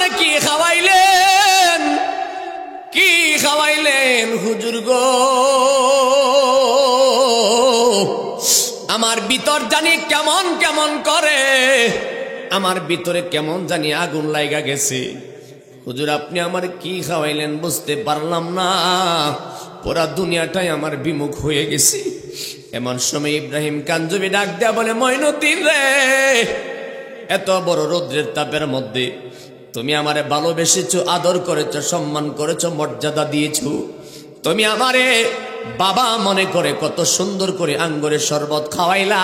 আমার কি খাওয়াইলেন, কি খাওয়াইলেন হুজুর গো। আমার ভিতর জানি কেমন কেমন করে, আমার ভিতরে কেমন জানি আগুন লাগা গেছে। হুজুর আপনি আমার কি খাওয়াইলেন বুঝতে পারলাম না, পুরা দুনিয়াটাই আমার বিমুখ হয়ে গেছে। এমন সময় ইব্রাহিম কাঞ্জবি ডাক দেয়া বলে, মঈনুদ্দিন রে, এত বড় রৌদ্রের তাপের মধ্যে তুমি আমারে ভালোবেসেছো, আদর করেছো, সম্মান করেছো, মর্যাদা দিয়েছো। তুমি আমারে বাবা মনে করে কত সুন্দর করে আঙ্গুরের শরবত খাওয়াইলা,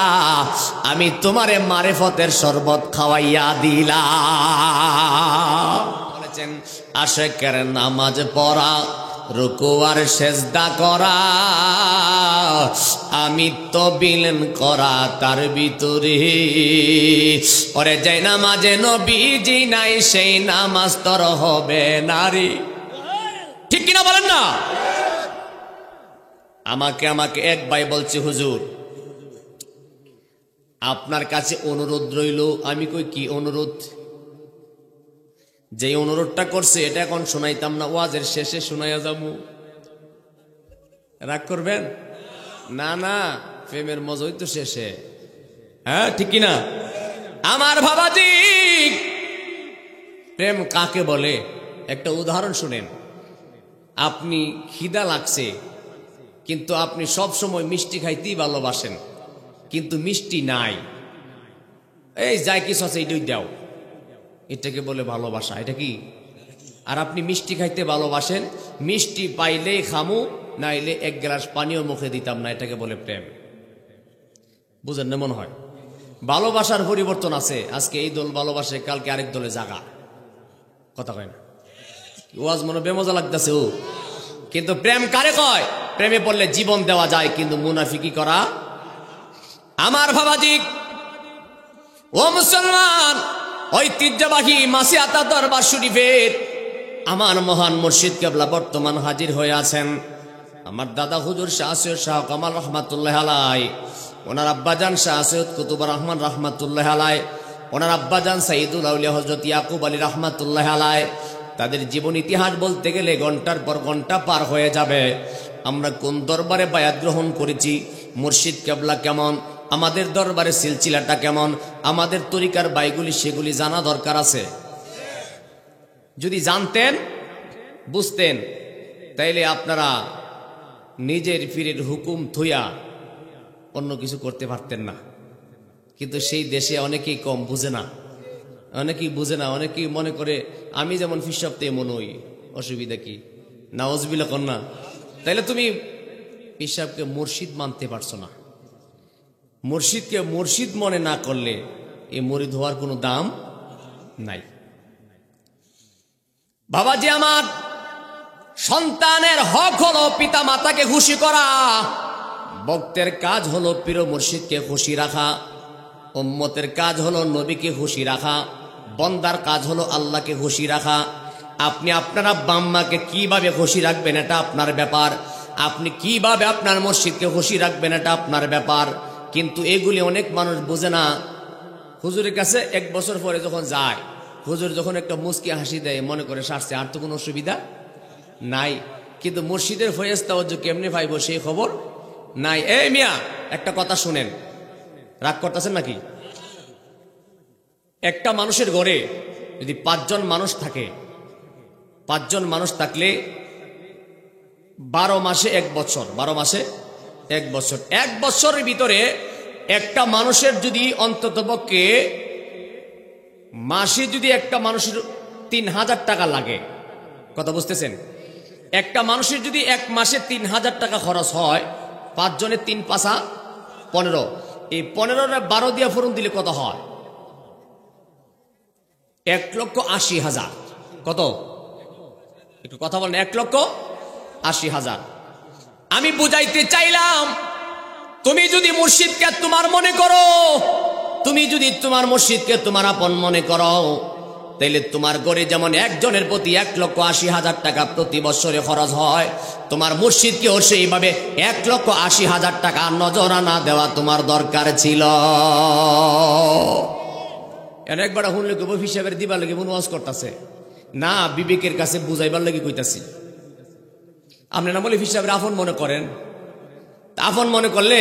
আমি তোমারে মারেফতের শরবত খাওয়াইয়া দিলাম। বলেছেন আশেকের নামাজ পড়া, রুকু আর সেজদা করা, আমি তো বিলেন করা তার ভিতরে। ওরে যাই নামাজে নবীজি নাই, সেই নামাজ তোর হবে নারী। ঠিক কিনা বলেন না? আমাকে এক ভাই বলছে, হুজুর আপনার কাছে অনুরোধ রইল। আমি কই কি অনুরোধ? যে অনুরোধটা করছে এটা এখন শোনাইতাম না, ওয়াজের শেষে শোনাইয়া যাবো। রাগ করবেন না? না, প্রেমের মজাই তো শেষে। হ্যাঁ ঠিক কিনা? আমার বাবাজি, প্রেম কাকে বলে একটা উদাহরণ শুনেন। আপনি খিদা লাগছে, কিন্তু আপনি সব সময় মিষ্টি খাইতেই ভালোবাসেন, কিন্তু মিষ্টি নাই, এই যাই কিছু আছে এইটাই দাও, এটাকে বলে ভালোবাসা। এটা কি? আর আপনি মিষ্টি খাইতে ভালোবাসেন, মিষ্টি পাইলেই খামু, নাইলে এক গ্লাস পানিও মুখে দিতাম না, এটাকে বলে প্রেম। বুঝেন না মনে হয়? ভালোবাসার পরিবর্তন আছে। আজকে এই দল ভালোবাসে, কালকে আরেক দলে জাগা। কথা কয় না? ওয়াজ মনে বেমজা লাগতেছে ও, কিন্তু প্রেম কারে কয়? প্রেমে পড়লে জীবন দেওয়া যায়, কিন্তু মুনাফিকি করা। আমার বাবাজি ও মুসলমান, ঐতিহ্যবাহী মাসিয়াতা দরবার শরীফের আমার মহান মুর্শিদ কেবলা বর্তমান হাজির হয়ে আছেন। আমার দাদা হুজুর শাহ সৈয়দ শাহ কামাল রহমাতুল্লাহ আলাই, ওনার আব্বাজান শাহ সৈয়দ কুতুবুর রহমান রহমাতুল্লাহ আলাই, ওনার আব্বাজান সাইদুল আউলিয়া হযরত ইয়াকুব আলী রহমাতুল্লাহ আলাই। তাদের জীবন ইতিহাস বলতে গেলে ঘন্টার পর ঘন্টা পার হয়ে যাবে। আমরা কোন দরবারে বায়াত গ্রহণ করেছি, মুর্শিদ কেবলা কেমন, আমাদের দরবারে সিলসিলাটা কেমন, আমাদের তরিকার বাইগুলি সেগুলি জানা দরকার আছে। যদি জানতেন, বুঝতেন, তাইলে আপনারা নিজের পীরের হুকুম থইয়া অন্য কিছু করতে পারতেন না। কিন্তু সেই দেশে অনেকেই কম বুঝে না, অনেকেই মনে করে আমি যেমন ফিসাবতে মনে হই, অসুবিধা কি? নাউজুবিল্লাহ কন্যা। তাইলে তুমি ফিসাবকে মুর্শিদ মানতে পারছো না। মুর্শিদকে মুর্শিদ মনে না করলে এই মুরিদ হওয়ার কোনো দাম নাই। বাবাজি আমার, সন্তানের হক হলো পিতা মাতাকে খুশি করা, ভক্তের কাজ হলো পীর মুর্শিদকে খুশি রাখা, উম্মতের কাজ হলো নবীকে খুশি রাখা, বন্দার কাজ হলো আল্লাহকে খুশি রাখা। আপনি আপনার আব্বা আম্মাকে কিভাবে খুশি রাখবেন এটা আপনার ব্যাপার, আপনি কিভাবে আপনার মুর্শিদকে খুশি রাখবেন এটা আপনার ব্যাপার। কিন্তু এগুলি অনেক মানুষ বোঝে না। হুজুরের কাছে এক বছর পরে যখন যায়, হুজুর যখন একটা মুস্কি হাসি দেয়, মনে করে সারছে, আর তো কোনো অসুবিধা নাই। কিন্তু মুর্শিদের ফয়েজ তাওয়াজ্জু কেমনে পাইব সেই খবর নাই। এই মিয়া, একটা কথা শুনেন, রাগ করতেছেন নাকি? একটা মানুষের ঘরে যদি 5 জন মানুষ থাকে, 5 জন মানুষ থাকলে 12 মাসে 1 বছর, 12 মাসে 1 বছর, 1 বছরের ভিতরে একটা মানুষের যদি অন্ততপক্ষে মাসে যদি একটা মানুষের 3000 টাকা লাগে, কথা বুঝতেছেন? একটা মানুষের যদি 1 মাসে 3000 টাকা খরচ হয়, 5 জনের 3 পাঁচা 15, এই 15 12 দিয়া ফোরন দিলে কত হয়? 1,80,000। কত? একটু কথা বলেন। 1,80,000। আমি বুঝাইতে চাইলাম, তুমি যদি মুর্শিদকে তোমার মনে করো, তুমি যদি তোমার মুর্শিদকে তোমার আপন মনে করো, তাইলে তোমার ঘরে যেমন একজনের প্রতি 1,80,000 টাকা প্রতি বছরে খরচ হয়, তোমার মুর্শিদকেও সেইভাবে 1,80,000 টাকা নজরানা দেওয়া তোমার দরকার ছিল। এর একবার শুনলে কেউ হিসাবের দিবার লেগে মনোয়াজ করতেছে, না, বিবেকের কাছে বুঝাইবার লাগি কইতাছি। আপনি না বলে হিসাবের আপন মনে করেন, আপন মনে করলে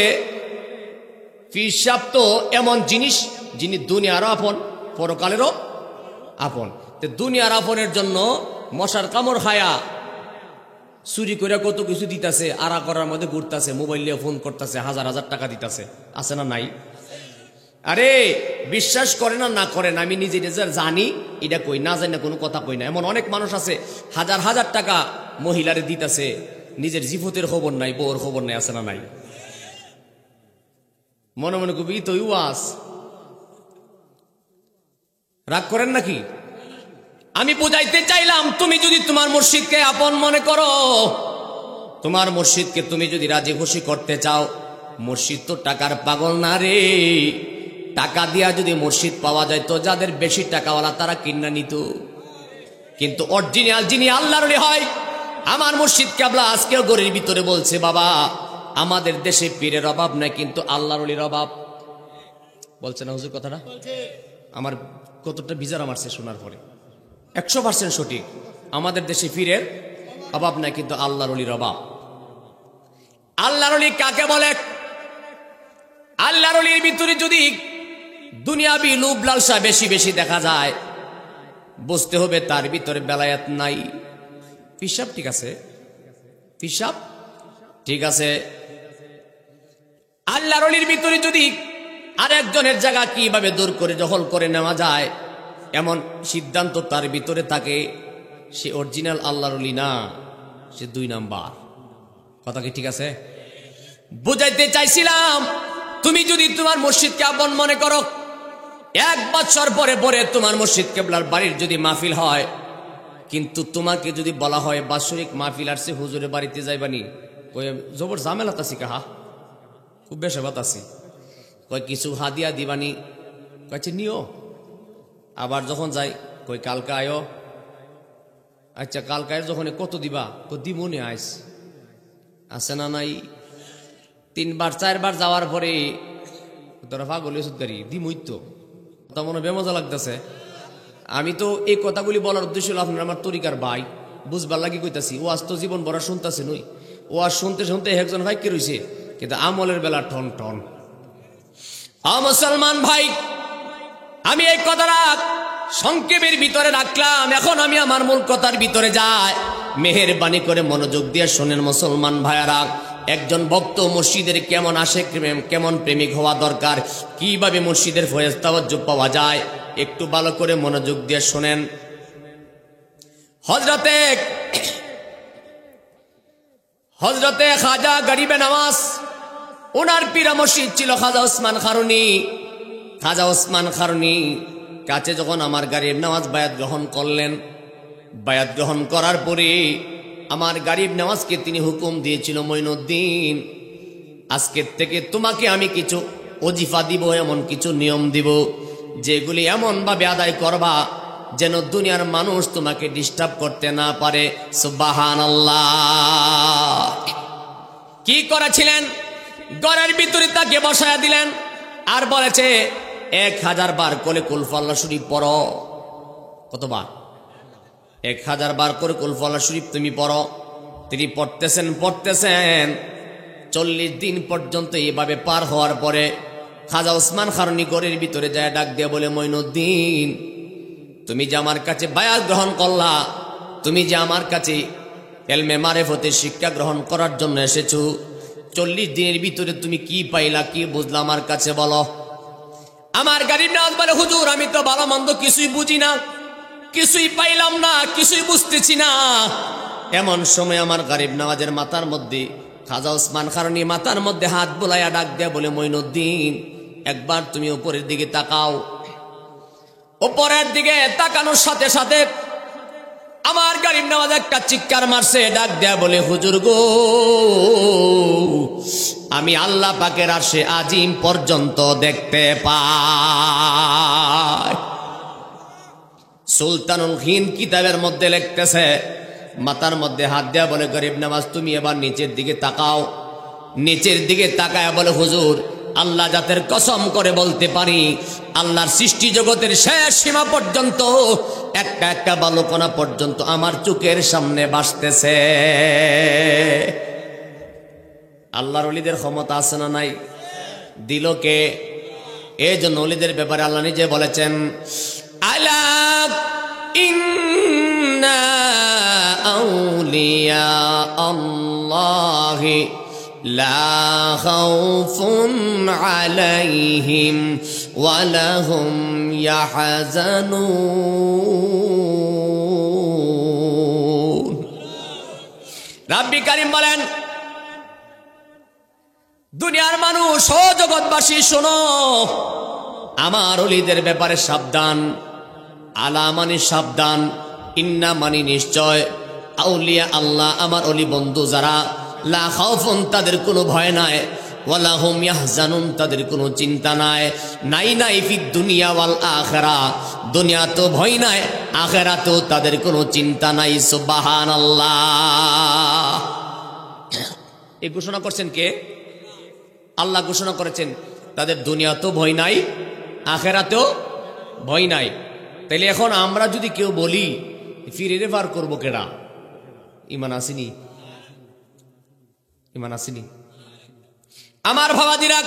হিসাব তো এমন জিনিস যিনি দুনিয়ারও আপন পরকালেরও আপন। দুনিয়ার আপনের জন্য মশার কামড় খায়া চুরি করে কত কিছু দিতেছে, আড়া করার মধ্যে ঘুরতেছে, মোবাইল নিয়ে ফোন করতেছে, হাজার হাজার টাকা দিতেছে, আছে না নাই? আরে বিশ্বাস করেন না করেন, আমি নিজে নিজে জানি, এটা কই না জানি না, কোনো কথা কই না। এমন অনেক মানুষ আছে হাজার হাজার টাকা মহিলারে দিতেছে, নিজের জীবতের খবর নাই, বউর খবর নাই, আছে না নাই? মনে মনে কবি তো ওয়াজ, রাগ করেন নাকি? আমি বুঝাইতে চাইলাম, তুমি যদি তোমার মুর্শিদকে আপন মনে করো, তোমার মুর্শিদকে তুমি যদি রাজি খুশি করতে চাও, মুর্শিদ তো টাকার পাগল না রে। টাকা দিয়া যদি মুর্শিদ পাওয়া যায় তো যাদের বেশি টাকাওয়ালা তারা কিনা নিত, কিন্তু অরিজিনাল যিনি আল্লাহর ওলি হয়, আমার মুর্শিদ কেবলা আজকেও গরির ভিতরে বলছে, বাবা আমাদের দেশে পীরের অভাব নাই, কিন্তু আল্লাহর ওলির অভাব। বলছে না হুজুর কথাটা? আমার কতটা বিজার মারছে শোনার পরে। 100% সঠিক। আমাদের দেশে পীরের অভাব নাই, কিন্তু আল্লাহর ওলির অভাব। আল্লাহর ওলি কাকে বলে? আল্লাহর ওলির ভিতরে যদি দুনিয়াবি লোভ লালসা বেশি বেশি দেখা যায়, বুঝতে হবে তার ভিতরে বেলায়াত নাই। হিসাব ঠিক আছে, হিসাব ঠিক আছে। আল্লাহর ওলির ভিতরে যদি আরেকজনের জায়গা কিভাবে দূর করে দখল করে নেওয়া যায় এমন সিদ্ধান্ত তার ভিতরে থাকে, সে অরিজিনাল আল্লাহর ওলি না, সে 2 নাম্বার। কথা কি ঠিক আছে? বুঝাইতে চাইছিলাম, তুমি যদি তোমার মুর্শিদকে আপন মনে করো, 1 বছর পরে পরে তোমার মুর্শিদ কেবলার বাড়ির যদি মাহফিল হয়, কিন্তু তোমাকে যদি বলা হয় বাৎসরিক মাহফিল আসছে, হুজুরের বাড়িতে যাইবানি, কই জবর ঝামেলাত আছি, কাহা খুব বেশ বাত আছি, কই কিছু হাদিয়া দিবানি, কয়েছে নিও। আবার যখন যাই কই কালকে আয়ো, আচ্ছা কালকে যখন কত দিবা, দিবনি আইস, আছে না নাই? 3 বার 4 বার যাওয়ার পরে তোরা পাগল সুদকারী দিমই তো, তা মনে বেমজা লাগতেছে। আমি তো এই কথাগুলি বলার উদ্দেশ্য হল আপনার আমার তরিকার ভাই, বুঝবার লাগি কইতাছি। ও আজ তো জীবন ভরা শুনতেছে নই, ও আজ শুনতে শুনতে একজন ভাই কে রয়েছে, কিন্তু আমলের বেলা টন টন। মুসলমান ভাই, আমি এই কথাটা সংক্ষেপের ভিতরে রাখলাম, এখন আমি আমার মূল কথার ভিতরে যাই। মেহেরবানি করে মনোযোগ দিয়ে শোনেন মুসলমান ভাইয়ারা, একজন ভক্ত মসজিদের কেমন আশেক, কেমন প্রেমিক হওয়া দরকার, কিভাবে মসজিদের ফয়েজ তাওয়াজ্জুহ পাওয়া যায়, একটু ভালো করে মনোযোগ দিয়ে শোনেন। হযরতে খাজা গরিবে নওয়াজ, ওনার পীর মুর্শিদ ছিল খাজা ওসমান খারুনি। খাজা ওসমান খারুনি কাছে যখন আমার গরিব নওয়াজ বায়াত গ্রহণ করলেন, বায়াত গ্রহণ করার পরে আমার গরিব নওয়াজকে তিনি হুকুম দিয়েছিল, মঈনুদ্দিন আজকের থেকে তোমাকে আমি কিছু ওজিফা দিব, এমন কিছু নিয়ম দিব যেগুলি এমন ভাবে আদায় করবা যেন দুনিয়ার মানুষ তোমাকে ডিস্টার্ব করতে না পারে। সুবহানাল্লাহ। কি করেছিলেন? ঘরের ভিতরে তাকে বসায়া দিলেন আর বলেছে 1000 বার করে কুল আল্লাহ শরীফ পড়ো। কতবার? 1000 বার করে কুল আল্লাহ শরীফ তুমি পড়ো। তিনি পড়তেছেন 40 দিন পর্যন্ত এইভাবে পার হওয়ার পরে খাজা ওসমান খারুনি ঘরের ভিতরে যায় ডাক দিয়ে বলে, মঈনুদ্দিন তুমি যে আমার কাছে বায়াত গ্রহণ করলা, তুমি যে আমার কাছে ইলমে মারিফতের শিক্ষা গ্রহণ করার জন্য এসেছো, 40 দিনের ভিতরে তুমি কি পাইলা, কি বুঝলা আমার কাছে বলো। আমার গরিব নওয়াজ বলে, হুজুর আমি তো ভালো মন্দ কিছুই বুঝি না, কিছুই পাইলাম না, কিছুই বুঝতেছি না। এমন সময় আমার গরিব নওয়াজের মাথার মধ্যে খাজা ওসমান খারুনি মাথার মধ্যে হাত বুলাইয়া ডাক দেয়া বলে, মঈনুদ্দিন একবার তুমি উপরের দিকে তাকাও। উপরের দিকে তাকানোর সাথে সাথে আমার গরিব নওয়াজ একটা চিৎকার মারছে, ডাক দেয়া বলে, হুজুর গো আমি আল্লাহ পাকের আরশে আজিম পর্যন্ত দেখতে পাই। সুলতানুল হিন্দ কিতাবের মধ্যে লিখতেছে, মাথার মধ্যে হাত দেয়া বলে, গরিব নওয়াজ তুমি এবার নিচের দিকে তাকাও। নিচের দিকে তাকায় বলে, হুজুর আল্লাহ জাতের কসম করে বলতে পারি, আল্লাহর সৃষ্টি জগতের শেষ সীমা পর্যন্ত একটা একটা বালুকণা পর্যন্ত আমার চোখের সামনে ভাসতেছে। আল্লাহর ওলিদের ক্ষমতা আছে না নাই? দিল কে? এই জন্য ওলিদের ব্যাপারে আল্লাহ নিজে বলেছেন, আলা ইন্না আউলিয়া আল্লাহি লা খাউফুন আলাইহিম ওয়া লাহুম ইয়াহজানুন। রাব্বি কারীম বলেন, দুনিয়ার মানুষ ও জগৎবাসী শোনো, আমার ওলিদের ব্যাপারে সাবধান। আলা মানে সাবধান, ইন্না মানে নিশ্চয়, আউলিয়া আল্লাহ আমার ওলি বন্ধু যারা, লা খাউফুন তাদের কোনো ভয় নাই, ওয়ালা হুম ইয়াহজানুন তাদের কোনো চিন্তা নাই। নাই নাই ফিদ দুনিয়া ওয়াল আখিরা, দুনিয়া তো ভয় নাই, আখিরাতেও তাদের কোনো চিন্তা নাই। সুবহানাল্লাহ। এই ঘোষণা করছেন কে? আল্লাহ ঘোষণা করেছেন তাদের দুনিয়াতেও ভয় নাই, আখিরাতেও ভয় নাই। তাইলে এখন আমরা যদি কেউ বলি ফিরে রেফার করবো কেডা? ইমান আসেনি? ইমান আসেনি? আমার ভাবাদিরা,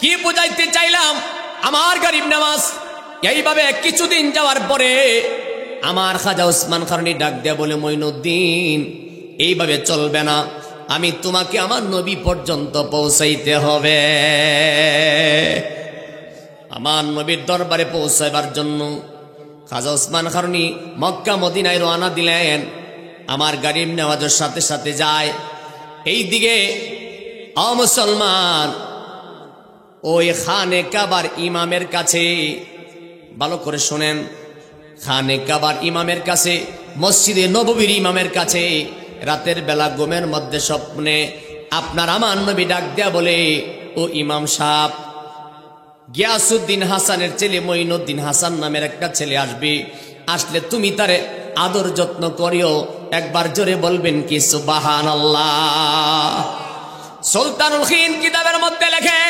কি বুঝাইতে চাইলাম? আমার গরিব নামাজ এইভাবে কিছুদিন যাওয়ার পরে আমার খাজা ওসমান খারনি ডাক দেয়া বলে, মঈনুদ্দিন এইভাবে চলবে না, আমি তোমাকে আমার নবী পর্যন্ত পৌঁছাইতে হবে। আমার নবীর দরবারে পৌঁছাইবার জন্য খাজা ওসমান খারনি মক্কা মদিনায় রওনা দিলেন। আমার গরিব নেওয়াজের সাথে সাথে যায়। এই দিকে মুসলমান ওই খানে কাবার ইমামের কাছে, ভালো করে শোনেন, খানে কাবার ইমামের কাছে, মসজিদে নববীর ইমামের কাছে রাতের বেলা ঘুমের মধ্যে স্বপ্নে আপনার আমার নবী ডাক দেয়া বলে, ও ইমাম সাহেব, গিয়াসউদ্দিন হাসানের ছেলে মঈনুদ্দিন হাসান নামের একটা ছেলে আসবে, আসলে তুমি তারে আদর যত্ন করিও। একবার জোরে বলবেন কি সুবহানাল্লাহ। সুলতানুল খিন কিতাবের মধ্যে লেখে,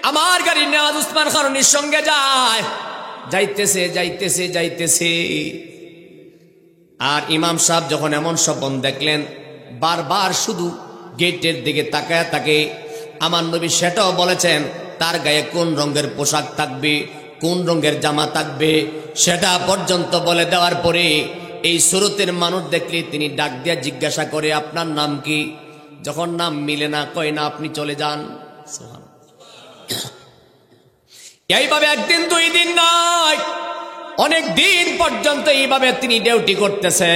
আমার গাড়ি নেওয়াজ উসমান খারনির সঙ্গে যায়, যাইতেছে যাইতেছে যাইতেছে। আর ইমাম সাহেব যখন এমন স্বপ্ন দেখলেন, বারবার শুধু গেটের দিকে তাকায় থাকে। আমার নবী সেটাও বলেছেন তার গায়ে কোন রঙের পোশাক থাকবে, কোন রঙের জামা থাকবে, সেটা পর্যন্ত বলে দেওয়ার পরে এই সুরতের মানুষ দেখলে তিনি ডাক দিয়ে জিজ্ঞাসা করে, আপনার নাম কি? যখন নাম মিলে না, কয় না, আপনি চলে যান। এইভাবে একদিন দুই দিন নয়, অনেক দিন পর্যন্ত এইভাবে তিনি ডিউটি করতেছে।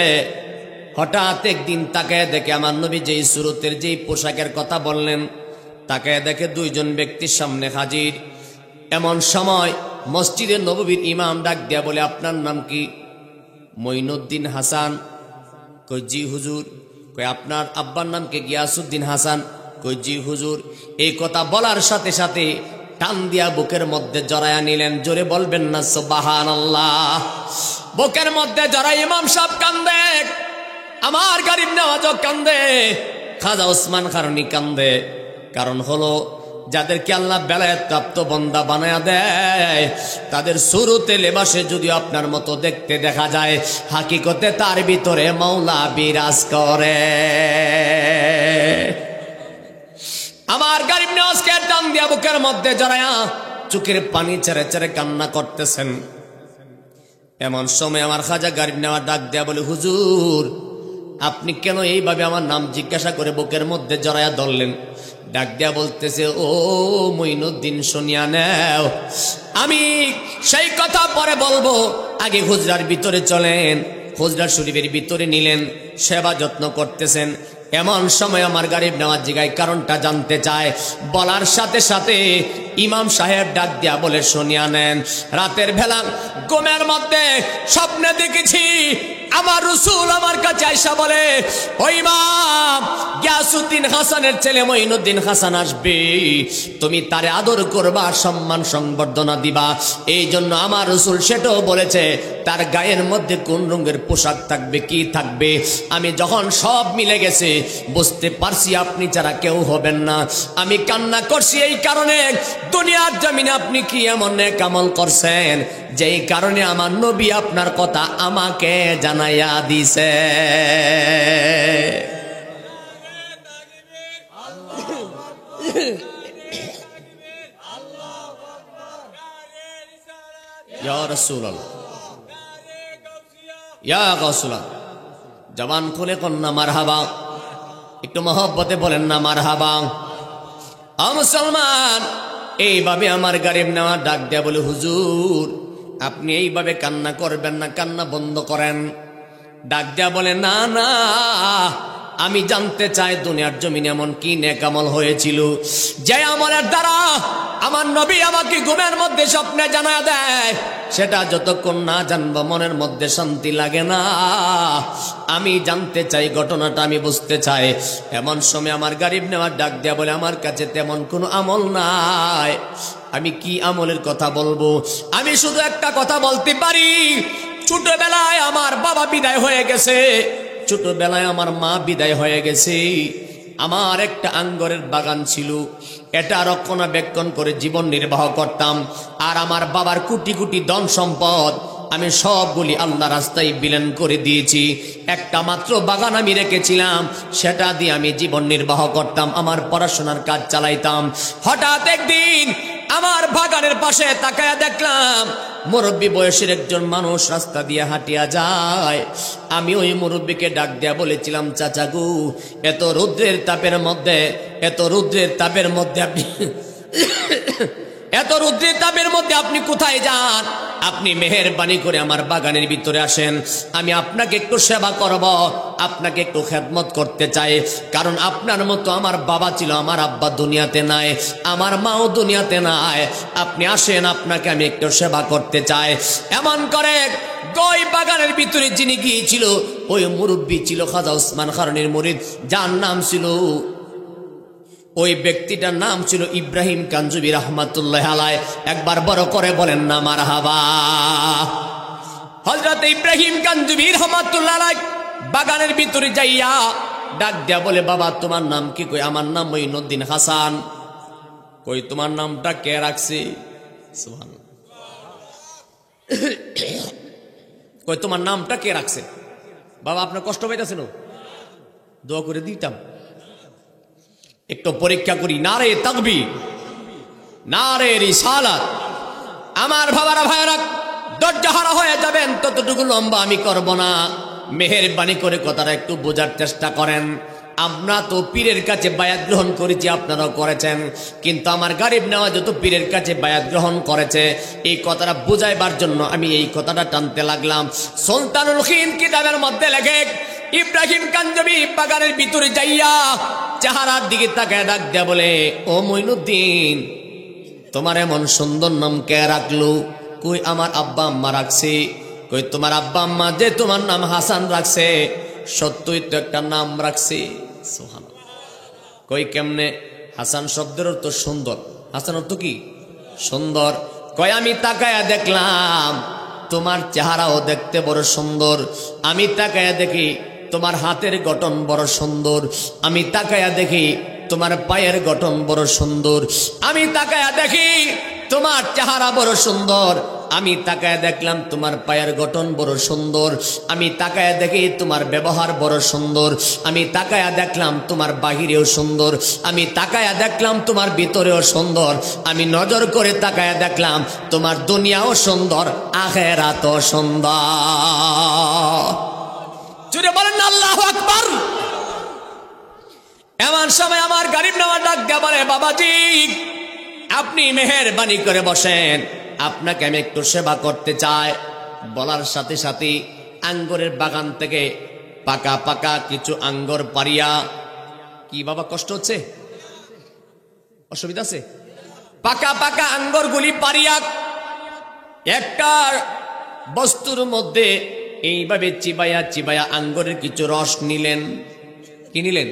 হঠাৎ একদিন তাকে দেখে আমার নবী যেই সুরতের যেই পোশাকের কথা বললেন, তাকে দেখে দুইজন ব্যক্তির সামনে হাজির। এমন সময় মসজিদে নববীর ইমাম ডাক দিয়া বলে, আপনার নাম কি? মঈনুদ্দিন হাসান। কই জি হুজুর। কই আপনার আব্বার নাম কি? গিয়াসউদ্দিন হাসান। কই জি হুজুর। এই কথা বলার সাথে সাথে টান দিয়া বুকের মধ্যে জড়ায়া নিলেন। জোরে বলবেন না সুবহানাল্লাহ। বুকের মধ্যে জড়াই ইমাম সাহেব কান্দে, আমার গরিব নেওয়াজও কান্দে, খাজা ওসমান খারনি কান্দে। কারণ হলো, যাদেরকে আল্লাহ বেলায়েত প্রাপ্ত বান্দা বানায়া দেয়, তাদের সুরতে লেবাসে যদি আপনার মতো দেখতে দেখা যায়, হাকিকতে তার ভিতরে মাওলা বিরাজ করে। আমার গরিব নেওয়াজকে টান দিয়া বুকের মধ্যে জড়ায়া চোখের পানি ছেড়ে ছেড়ে কান্না করতেছেন। এমন সময় আমার খাজা গরিব নেওয়া ডাক দেয়া বলে, হুজুর আপনি কেন এইভাবে আমার নাম জিজ্ঞাসা করে বুকের মধ্যে জড়ায়া ধরলেন? ডাক দেয়া বলতেছে, ও মঈনুদ্দিন শুনিয়া নেও, আমি সেই কথা পরে বলবো, আগে হুজরার ভিতরে চলেন। হুজরা শরীফের ভিতরে নিলেন, সেবা যত্ন করতেছেন। এমন সময় আমার গরিব নেওয়ার জিগায় কারণটা জানতে চায়। বলার সাথে সাথে ইমাম সাহেব ডাক দিয়া বলে, শুনিয়া নেন, রাতের বেলা ঘুমের মধ্যে স্বপ্নে দেখেছি আমার রাসূল আমার কাছে আয়েশা বলে, ও ইমাম গিয়াসউদ্দিন হাসানের ছেলে মঈনুদ্দিন হাসান আসবে, তুমি তারে আদর করবা, সম্মান সংবর্ধনা দিবা। এই জন্য আমার রাসূল সেটাও বলেছে তার গায়ের মধ্যে কোন রঙের পোশাক থাকবে, কি থাকবে। আমি যখন সব মিলে গেছে বুঝতে পারছি আপনি ছাড়া কেউ হবেন না। আমি কান্না করছি এই কারণে, দুনিয়ার জমিনে আপনি কি এমন নেক আমল করছেন যেই কারণে আমার নবী আপনার কথা আমাকে জানাইয়া দিছে। ইয়া রাসূলুল্লাহ, ইয়া গাউসুল্লাহ, জবান খুলে কন্যা মারহাবা, একটু মহব্বতে বলেন না মারহাবা। মুসলমান, এইভাবে আমার গরিব নেওয়া ডাক দেয়া বলে, হুজুর আপনি এইভাবে কান্না করবেন না, কান্না বন্ধ করেন। ডাক দেয়া বলে, না না, আমি জানতে চাই দুনিয়ার জমিনে এমন কি নেক আমল হয়েছিল যে আমলের দ্বারা আমার নবী আমাকে ঘুমের মধ্যে স্বপ্নে জানায় দেয়, সেটা যতক্ষণ না জানবো মনের মধ্যে শান্তি লাগে না। আমি জানতে চাই, ঘটনাটা আমি বুঝতে চাই। এমন সময় আমার গরিব নেওয়ার ডাক দেয়া বলে, আমার কাছে তেমন কোনো আমল নাই, আমি কি আমলের কথা বলবো? আমি শুধু একটা কথা বলতে পারি, ছোটবেলায় আমার বাবা বিদায় হয়ে গেছে, ছোটবেলায় আমার মা বিদায় হয়ে গেছে। আমার একটা আঙ্গুরের বাগান ছিল, এটা রক্ষণাবেক্ষণ করে জীবন নির্বাহ করতাম। আর আমার বাবার কোটি কোটি ধন সম্পদ আমি সবগুলি আল্লাহ রাস্তায় বিলীন করে দিয়েছি। একটা মাত্র বাগান আমি রেখেছিলাম, সেটা দিয়ে আমি জীবন নির্বাহ করতাম, আমার পড়াশোনার কাজ চালাইতাম। হঠাৎ একদিন আমার বাগানের পাশে তাকায়া দেখলাম মুরব্বী বয়সের একজন মানুষ রাস্তা দিয়ে হাঁটিয়া যায়। আমি ওই মুরব্বীকে ডাক দিয়া বলেছিলাম, চাচা গো, এত রৌদ্রের তাপের মধ্যে, এত রৌদ্রের তাপের মধ্যে আপনি এত রৌদ্রের তাপের মধ্যে আপনি কোথায় যান? আপনি মেহেরবানি করে আমার বাগানের ভিতরে আসেন, আমি আপনাকে একটু সেবা করব, আপনাকে একটু খেদমত করতে চাই। কারণ আপনার মতো আমার বাবা ছিল, আমার আব্বা দুনিয়াতে নাই, আমার মাও দুনিয়াতে নাই। আপনি আসেন, আপনাকে আমি একটু সেবা করতে চাই। এমন করে ওই বাগানের ভিতরে যিনি গিয়েছিল ওই মুরব্বী ছিল খাজা ওসমান খারনির মুরিদ, যার নাম ছিল, ওই ব্যক্তিটার নাম ছিল ইব্রাহিম কাঞ্জুবি রহমাতুল্লাহ আলাইহি। একবার বড় করে বলেন না মারহাবা। হযরত ইব্রাহিম কাঞ্জুবি রহমাতুল্লাহ আলাইহি বাগানের ভিতরে যাইয়া ডাক দেয়া বলে, বাবা তোমার নাম কি? কই আমার নাম মঈনুদ্দিন হাসান। কই তোমার নামটা কে রাখছে? সুবহানাল্লাহ। কই তোমার নামটা কে রাখছে? বাবা আপনার কষ্ট পাইতেছেন? দোয়া করে দিতাম, একটু পরীক্ষা করি। নারে তাকবীর, নারে রিসালাত। আমার বাবারা ভাইরা ধৈর্যহারা হয়ে যাবেন, ততটুকু লম্বা আমি করব না। মেহেরবানি করে কথাটা একটু বোঝার চেষ্টা করেন। আমরা তো পীরের কাছে বায়াত গ্রহণ করেছি, আপনারাও করেছেন, কিন্তু আমার গরিব নেওয়া যত পীরের কাছে বায়াত গ্রহণ করেছে, এই কথাটা বুঝাইবার জন্য আমি এই কথাটা টানতে লাগলাম। সুলতানুল খিন কিতাবের মধ্যে লেখে, ইব্রাহিম কাঞ্জবি বাগানের ভিতরে যাইয়া চেহারার দিকে তাকায় ডাক দেয়া বলে, ও মঈনুদ্দিন, তোমার এমন সুন্দর নাম কে রাখলো? কই আমার আব্বা আম্মা রাখছে। কই তোমার আব্বা আম্মা যে তোমার নাম হাসান রাখছে, সত্যই তো একটা নাম রাখছে। সুবহানাল্লাহ। কই কেমনে? হাসান শব্দের অর্থ সুন্দর। হাসান অর্থ কি? সুন্দর। কই আমি তাকায়া দেখলাম তোমার চেহারাও দেখতে বড় সুন্দর। আমি তাকায়া দেখি তোমার হাতের গঠন বড় সুন্দর। আমি তাকায়া দেখি তোমার পায়ের গঠন বড় সুন্দর। আমি তাকায়া দেখি তোমার চেহারা বড় সুন্দর। আমি তাকায় দেখলাম তোমার পায়ের গঠন বড় সুন্দর। আমি তাকায় দেখি তোমার ব্যবহার বড় সুন্দর। আমি তাকায়া দেখলাম তোমার বাহিরেও সুন্দর। আমি তাকায়া দেখলাম তোমার ভিতরেও সুন্দর। আমি নজর করে তাকায়া দেখলাম তোমার দুনিয়াও সুন্দর, আখিরাতও সুন্দর। জুড়ে বলেন আল্লাহু আকবার। এমন সময় আমার গরিব নেওয়া ডাক দেয়া বলে, বাবাজি আপনি মেহেরবানি করে বসেন, আপনাকে আমি একটু সেবা করতে চাই। বলার সাথে সাথে আঙ্গুরের বাগান থেকে পাকা পাকা কিছু আঙ্গুর পারিয়া, কি বাবা কষ্ট হচ্ছে? অসুবিধা আছে? পাকা পাকা আঙ্গুরগুলি পারিয়া একটা বস্তুর মধ্যে এইভাবে চিবায়া চিবায়া আঙ্গুরের কিছু রস নিলেন। কি নিলেন?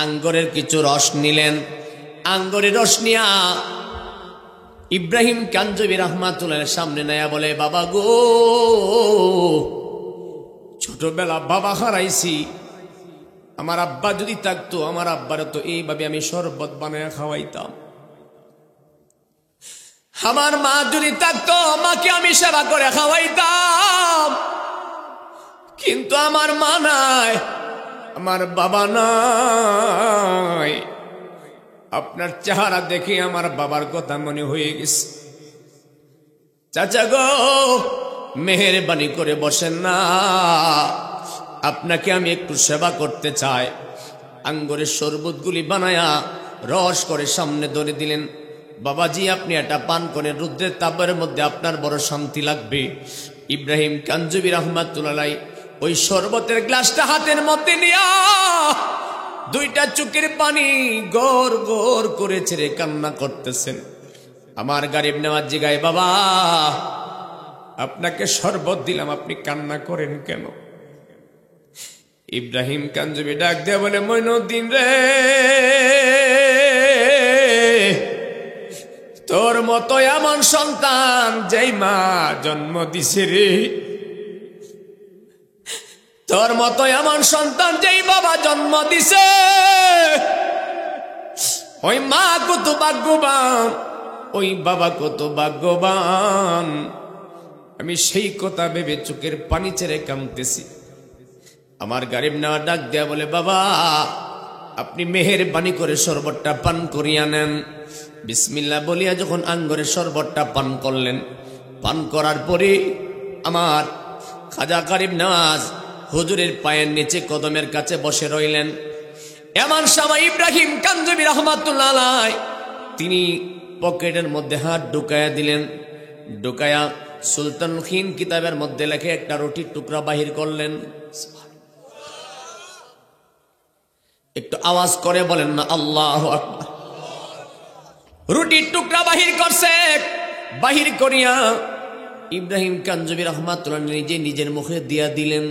আঙ্গুরের কিছু রস নিলেন। আঙ্গুরের রস নিয়া ইব্রাহিম কাঞ্জবি রহমাতুল্লাহর সামনে নেয়া বলে, বাবা গো, ছোটবেলা বাবা হারাইছি, আমার আব্বা যদি থাকতো, আমার আব্বার তো এইভাবে আমি শরবত বানায় খাওয়াইতাম। আমার মা যদি থাকতো, মাকে আমি সেবা করে খাওয়াইতাম। কিন্তু আমার মা নাই, আমার বাবা নাই। আপনার চেহারা দেখে আমার বাবার কথা মনে হয়ে গেছে। চাচা গো, মেহেরবানি করে বসেন না, আপনাকে আমি একটু সেবা করতে চাই। আঙ্গুরের শরবতগুলি বানায়া রস করে সামনে ধরে দিলেন। বাবাজি, আপনি এটা পান করে, রুদ্রের তাপের মধ্যে আপনার বড় শান্তি লাগবে। ইব্রাহিম কাঞ্জবি রহমাতুল্লাহ ওই শরবতের গ্লাসটা হাতের মধ্যে নিয়া দুইটা চোখের পানি গড় গড় করে ছেড়ে কান্না করতেছেন। আমার গরিব নেওয়ার জিগায়, বাবা আপনাকে শরবত দিলাম, আপনি কান্না করেন কেন? ইব্রাহিম কাঞ্জবি ডাক দেয়া বলে, মইনুদ্দিন রে, তোর মতো এমন সন্তান যেই মা জন্ম দিছে রে, তোর মতো এমন সন্তান যেই বাবা জন্ম দিছে, ওই মা কত ভাগ্যবান, ওই বাবা কত ভাগ্যবান। আমি সেই কথা ভেবে চোখের পানি ছেড়ে কাঁদতেছি। আমার গরিব নেওয়া ডাক দেয়া বলে, বাবা আপনি মেহেরবানি করে শরবতটা পান করিয়া নেন। বিসমিল্লাহ বলিয়া যখন আঙ্গুরের শরবতটা পান করলেন, পান করার পরে আমার খাজা গরিব নওয়াজ হুজুরের পায়ের নিচে কদমের কাছে বসে রইলেন। এমন সময় ইব্রাহিম কাঞ্জবি রহমাতুল্লাহ আলাইহি তিনি পকেটের মধ্যে হাত ঢুকায়া দিলেন। ঢুকায়া সুলতান খিন কিতাবের মধ্যে লেখে একটা রুটির টুকরা বাহির করলেন। একটু আওয়াজ করে বলেন না আল্লাহু আকবার। রুটির টুকরা বাহির করছে। বাহির করিয়া ইব্রাহিম কাঞ্জবি রহমাতুল্লাহ নিজে নিজের মুখে দিয়া দিলেন।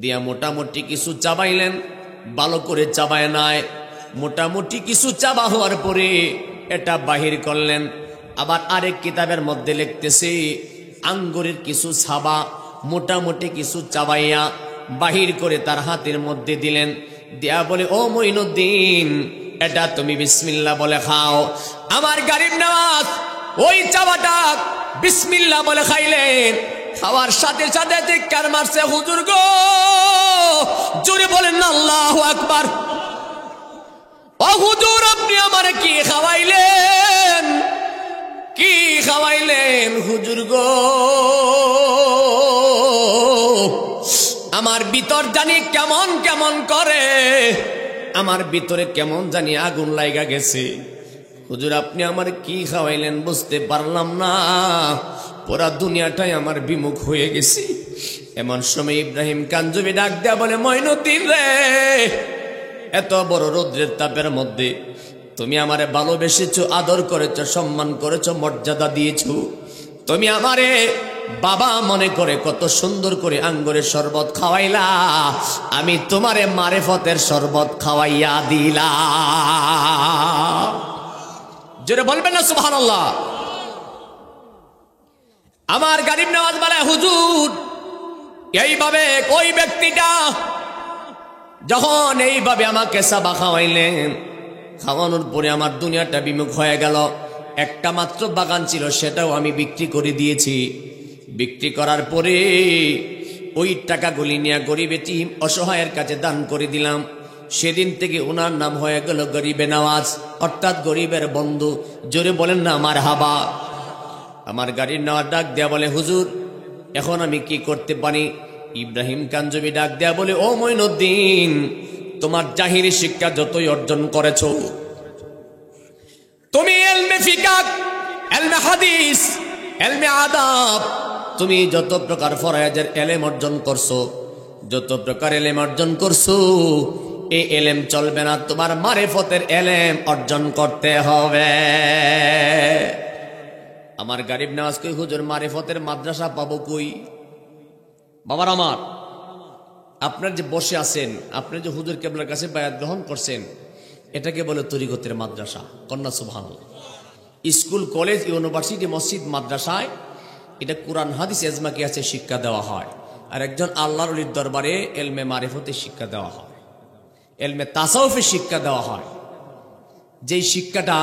দিয়া মোটামুটি কিছু চাবাইলেন, ভালো করে চাবায় নাই। মোটামুটি কিছু চাবা হওয়ার পরে এটা বাহির করলেন। আবার আরেক কিতাবের মধ্যে লিখতেছে আঙ্গুরের কিছু ছাবা মোটামুটি কিছু চাবাইয়া বাহির করে তার হাতের মধ্যে দিলেন। দিয়া বলে, ও মঈনুদ্দিন, এটা তুমি বিসমিল্লাহ বলে খাও। আমার গরিব নওয়াজ ওই চাবাটা বিসমিল্লাহ বলে খাইলেন। খাওয়ার সাথে সাথে চিৎকার মারছে, হুজুর গো, জোরে বলেন না আল্লাহু আকবার। ও হুজুর, আপনি আমারে কি খাওয়াইলেন? কি খাওয়াইলেন হুজুর গো? আমার ভিতর জানি কেমন কেমন করে, আমার ভিতরে কেমন জানি আগুন লাগা গেছে। হুজুর, আপনি আমার কি খাওয়াইলেন বুঝতে পারলাম না, পুরা দুনিয়াটাই আমার বিমুখ হয়ে গেছে। এমন সময় ইব্রাহিম কাঞ্জবি ডাক দেয়া বলে, মঈনুদ্দিন রে, এত বড় রৌদ্রের তাপের মধ্যে তুমি আমারে ভালোবেসেছো, আদর করেছো, সম্মান করেছো, মর্যাদা দিয়েছো। তুমি আমারে বাবা মনে করে কত সুন্দর করে আঙ্গুরের শরবত খাওয়াইলা, আমি তোমারে মারেফতের শরবত খাওয়াইয়া দিলাম। জোরে বলবেন না সুবহানাল্লাহ। আমার গরিব নওয়াজ বলে, হুজুর, এইভাবে ওই ব্যক্তিটা যখন এইভাবে আমাকে সাবা খাওয়াইলেন, খাওয়ানোর পরে আমার দুনিয়াটা বিমুখ হয়ে গেল। একটা মাত্র বাগান ছিল, সেটাও আমি বিক্রি করে দিয়েছি। বিক্রি করার পরে ওই টাকাগুলি নিয়ে গরিব এতিম অসহায়ের কাছে দান করে দিলাম। সেদিন থেকে ওনার নাম হয়ে গেল গরিবে নওয়াজ, অর্থাৎ গরিবের বন্ধু। জোরে বলেন না মারহাবা। আমার গাড়ির নেওয়ার ডাক দেয়া বলে, হুজুর, এখন আমি কি করতে পারি? ইব্রাহিম কাঞ্জবি ডাক দেয়া বলে, ও মঈনুদ্দিন, তোমার জাহিরি শিক্ষা যতই অর্জন করেছ, তুমি ইলমে ফিকাহ, ইলমে হাদিস, ইলমে আদাব, তুমি যত প্রকার ফরয়েজের ইলম অর্জন করছো, যত প্রকার ইলম অর্জন করছো, এই ইলম চলবে না, তোমার মারিফতের ইলম অর্জন করতে হবে। আমার গরিব নওয়াজ কই, হুজুর, মারিফতের মাদ্রাসা পাবো কই? বাবার আমার, আপনার যে বসে আছেন, আপনি যে হুজুর কেবলার কাছে বায়াত গ্রহণ করছেন, এটাকে বলে তরিকতের মাদ্রাসা। কন্যা সুবহানাল্লাহ। স্কুল, কলেজ, ইউনিভার্সিটি, মসজিদ, মাদ্রাসায় এটা কোরআন হাদিস এজমা কিয়াসে শিক্ষা দেওয়া হয়। আর একজন আল্লাহর ওলির দরবারে এলমে মারিফতের শিক্ষা দেওয়া হয়, এলমে তাসাউফের শিক্ষা দেওয়া হয়। যেই শিক্ষাটা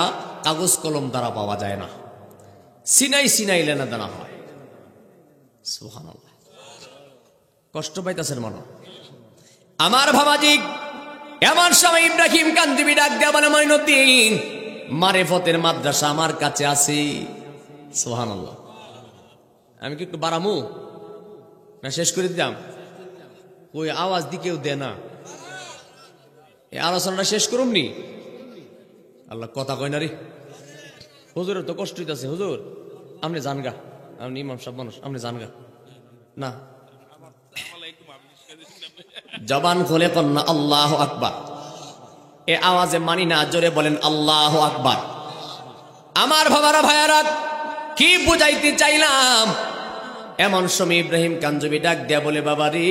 কাগজ কলম দ্বারা পাওয়া যায় না, সিনাই সিনাই লেনা দেনা হয়। সুবহানাল্লাহ। কষ্ট পাইতেছেন মনে? আমার ভাবাজি, এমন সময় ইব্রাহিম কাঞ্জুবি ডাক দেয়া বলে, মঈনুদ্দিন, মারিফতের মাদ্রাসা আমার কাছে আছে। সুবহানাল্লাহ। আমি কি একটু বাড়ামু না শেষ করে দিলাম? ওই আওয়াজ দি কেউ দে না, এই আলোচনাটা শেষ করুম নি? আল্লাহ কথা কয় না রে। হুজুরের তো কষ্ট হইতেছে। হুজুর আপনি জানগা, আপনি ইমাম সাহেব মানুষ, আপনি জানগা না। জবান খুলে কন্যা আল্লাহু আকবার। এ আওয়াজে মানি না, জোরে বলেন আল্লাহু আকবার। আমার বাবারা ভাইয়ারা, কি বুঝাইতে চাইলাম? এমন সময় ইব্রাহিম কাঞ্জুবি ডাক দেয়া বলে, বাবারি,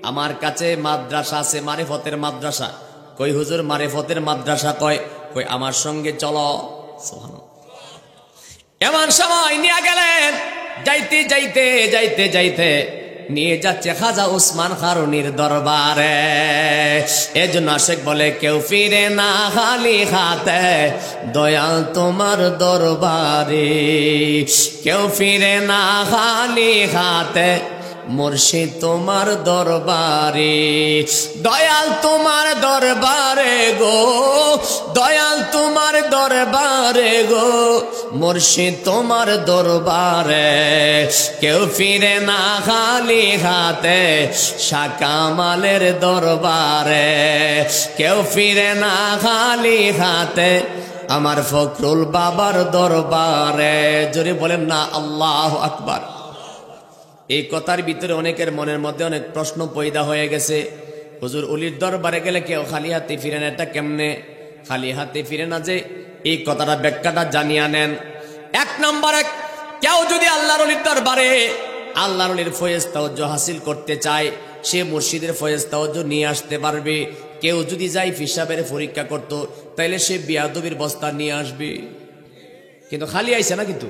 আমার কাছে মাদ্রাসা আছে, মারিফতের মাদ্রাসা। কই হুজুর মারিফতের মাদ্রাসা? কয় আমার সঙ্গে চলো। সুবহানাল্লাহ। এমন সময় নিয়ে গেলেন, যাইতে যাইতে যাইতে যাইতে নিয়ে যাচ্ছে খাজা উসমান খারুনির দরবারে। এজন্য আশেক বলে, কেউ ফিরে না খালি হাতে, দয়াল তোমার দরবারে। কেউ ফিরে না খালি হাতে, মুর্শিদ তোমার দরবারে। দয়াল তোমার দরবারে গো, দয়াল তোমার দরবারে গো, মুর্শিদ তোমার দরবারে। কেউ ফিরে না খালি হাতে, শাহ কামালের দরবারে। কেউ ফিরে না খালি হাতে, আমার ফখরুল বাবার দরবারে। জোরে বলেন না আল্লাহু আকবার। এই কথার ভিতরে অনেকের মনের মধ্যে অনেক প্রশ্ন পয়দা হয়ে গেছে। হুজুর অলির দরবারে গেলে কেউ খালি হাতে ফিরে না, এটা কেমনে খালি হাতে ফিরে না? যে এই কথাটা ব্যাখ্যাটা জানিয়ে নেন। এক নম্বরে, কেউ যদি আল্লাহর অলির দরবারে আল্লাহর অলির ফয়েজ তাওয়াজ্জুহ হাসিল করতে চায়, সে মুর্শিদের ফয়েজ তাওয়াজ্জুহ নিয়ে আসতে পারবে। কেউ যদি যাই হিসাবের পরীক্ষা করত, তাইলে সে বিয়াদবির বস্তা নিয়ে আসবে। কিন্তু খালি আইছে না, কিন্তু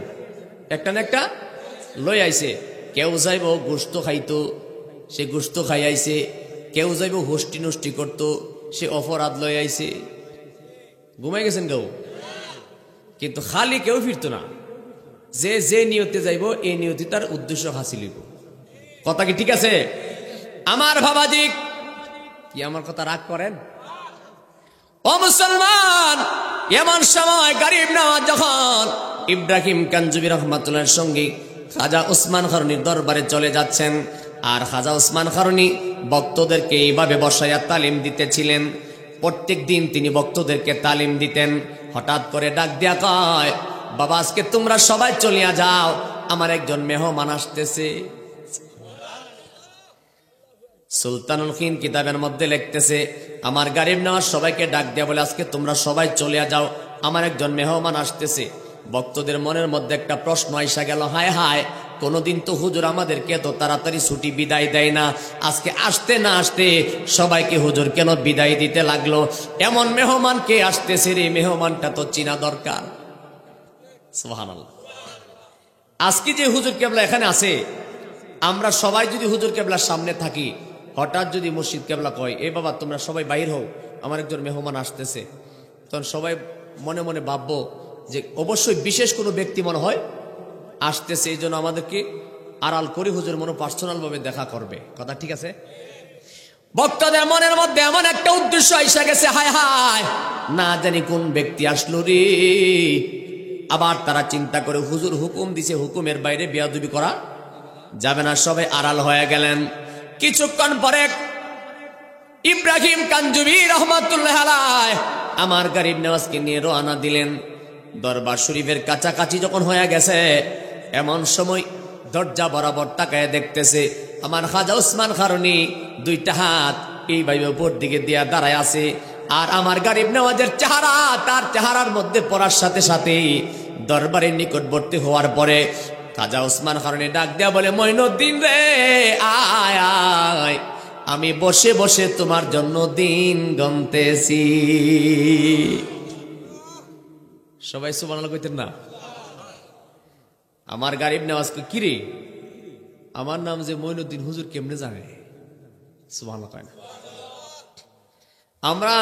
একটা না একটা লই আইছে। কেউ যাইব গোস্ত খাইতো, সে গোস্ত খাই আইছে। কেউ যাইব হোস্টি নষ্টি করতো, সে অপরাধ লই আইছে। ঘুমাই গেছেন কেউ? কিন্তু খালি কেউ ফিরতো না। যে যে নিয়তে যাইব, এই নিয়তি তার উদ্দেশ্য হাসিল হইব। কথা কি ঠিক আছে? আমার ভাবাজি, কি আমার কথা রাগ করেন? ও মুসলমান, এমন সময় গরিব নওয়াজ যখন ইব্রাহিম কাঞ্জুবি রহমাতুল্লাহর সঙ্গে খাজা উসমান খারুনির দরবারে চলে যাচ্ছেন, আর খাজা উসমান খারুনি ভক্তদেরকে এইভাবে বসাইয়া তালিম দিতেছিলেন। প্রত্যেক দিন তিনি ভক্তদেরকে তালিম দিতেন। হঠাৎ করে ডাক দিয়া কয়, বাবা আজকে তোমরা সবাই চলিয়া যাও, আমার একজন মেহমান আসতেছে। সুলতানুল খিন কিতাবের মধ্যে লিখতেছে, আমার গরিব নওয়াজ সবাইকে ডাক দিয়া বলে, আজকে তোমরা সবাই চলিয়া যাও, আমার একজন মেহমান আসতেছে। ভক্তদের মনের মধ্যে একটা প্রশ্ন আইসা গেল, হায় হায়, কোনদিন তো হুজুর আমাদেরকে এত তাড়াতাড়ি ছুটি বিদায় দেয় না, আজকে আসতে না আসতে সবাইকে হুজুর কেন বিদায় দিতে লাগলো? এমন মেহমান কে আসতেছে রে? মেহমানটা তো চিনা দরকার। সুবহানাল্লাহ। আজকে যে হুজুর কেবলা এখানে আছে, আমরা সবাই যদি হুজুর কেবলার সামনে থাকি, হঠাৎ যদি মুর্শিদ কেবলা কয়, এ বাবা তোমরা সবাই বাইর হও, আমার একজন মেহমান আসতেছে, তখন সবাই মনে মনে ভাববো যে অবশ্যই বিশেষ কোনো ব্যক্তি মনে হয় আসতেছে, এই জন্য আমাদেরকে আড়াল করে হুজুর মনে পার্সোনাল ভাবে দেখা করবে। কথা ঠিক আছে? ভক্তদের মনের মধ্যে এমন একটা উদ্দেশ্য এসে গেছে, হায় হায়, না জানি কোন ব্যক্তি আসলো রে। আবার তারা চিন্তা করে, হুজুর হুকুম দিছে, হুকুমের বাইরে বেয়াদবি করা যাবে না। সবাই আড়াল হয়ে গেলেন। কিছুক্ষণ পরে ইব্রাহিম কাঞ্জুবি রহমাতুল্লাহ আলাইহি আমার গরিব নওয়াজকে নিয়ে রওনা দিলেন। দরবার শরীফের কাছাকাছি যখন হয়ে গেছে, এমন সময় দরজা বরাবর তাকায় দেখতেছে আমার খাজা উসমান খারুনি দুইটা হাত এইভাবে উপর দিকে দিয়া দাঁড়ায় আছে। আর আমার গরিব নওয়াজের চেহারা তার চেহারার মধ্যে পড়ার সাথে সাথে দরবারের নিকটবর্তী হওয়ার পরে খাজা ওসমান খারুনি ডাক দেয়া বলে, মঈনুদ্দিন রে, আয় আয়, আমি বসে বসে তোমার জন্য দিন গন্তেছি। সবাই সুবহানাল্লাহ কইতেন না? আমার গারিব নেওয়াজ কি রে, আমার নাম যে মঈনুদ্দিন, হুজুর কেমনে জানে? সুবহানাল্লাহ কয় না? আমরা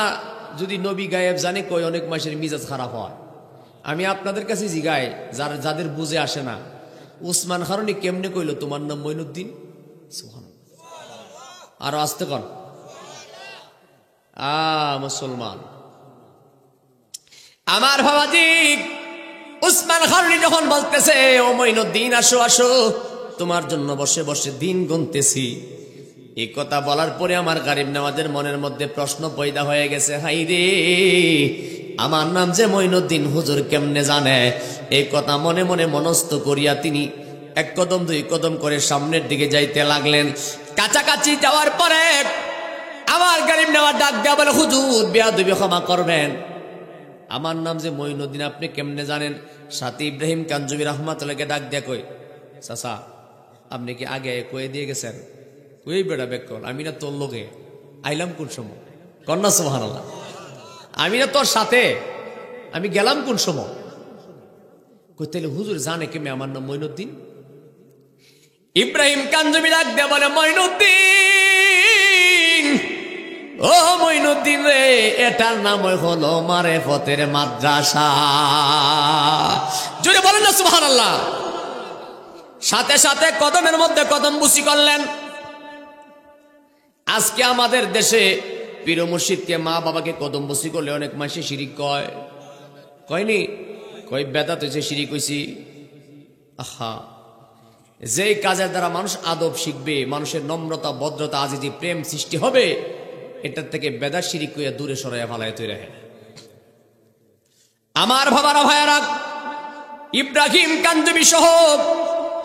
যদি নবী গায়েব জানি কই, অনেক মাসের মিজাজ খারাপ হয়। আমি আপনাদের কাছে জিগাই, যাদের বুঝে আসে না, ওসমান খারুনি কেমনে কইল তোমার নাম মঈনুদ্দিন? সুবহানাল্লাহ। আর আসতে কন, মুসলমান আমার বাবাজি, ওসমান খারুনি যখন বলতেছে, ও মঈনুদ্দিন আসো আসো, তোমার জন্য বসে বসে দিন গুনতেছি, এই কথা বলার পরে আমার গারিব নেওয়াজের মনের মধ্যে প্রশ্ন পয়দা হয়ে গেছে, হাই রে, আমার নাম যে মঈনুদ্দিন, হুজুর কেমনে জানে? এই কথা মনে মনে মনস্থ করিয়া তিনি এক কদম দুই কদম করে সামনের দিকে যাইতে লাগলেন। কাছাকাছি যাওয়ার পরে আমার গারিব নেওয়ার ডাক দেয়া বলে, হুজুর বেয়াদবি ক্ষমা করবেন, আমার নাম যে মঈনুদ্দিন আপনি কেমনে জানেন? সাথী ইব্রাহিম কাঞ্জুবি রহমাতুল্লাহকে ডাক দেয়া কই, চাচা আপনি কি আগে কয়ে দিয়ে গেছেন? ওই বেড়া বেকল, আমি না তোর লোকে আইলাম কোন সময়? কন্যা সুবহানাল্লাহ। আমি না তোর সাথে, আমি গেলাম কোন সময়? কই তাইলে হুজুর জানে কেমনে আমার নাম মঈনুদ্দিন? ইব্রাহিম কাঞ্জুবি ডাক দেয়া বলে, মঈনুদ্দিন, ও মঈনুদ্দিন রে, এটার নাম হলো মারেফতের মাদ্রাসা। জোরে বলেন না সুবহানাল্লাহ। সাথে সাথে কদমের মধ্যে কদম বুসি করলেন। আজকে আমাদের দেশে পীর মুর্শিদকে, মা বাবাকে কদম বসি করলে অনেক মাসে শিরিক কয়, কয়নি? কয় বেদাত হয়েছে, শিরিক হইছি। আহা, যেই কাজের দ্বারা মানুষ আদব শিখবে, মানুষের নম্রতা ভদ্রতা আজিজি প্রেম সৃষ্টি হবে, এটার থেকে বেদাত শিরিক কইয়া দূরে সরাইয়া ফালায় তৈরি রাখে। আমার বাবারা ভাইয়ারা, ইব্রাহিম কাঞ্জুবি সহ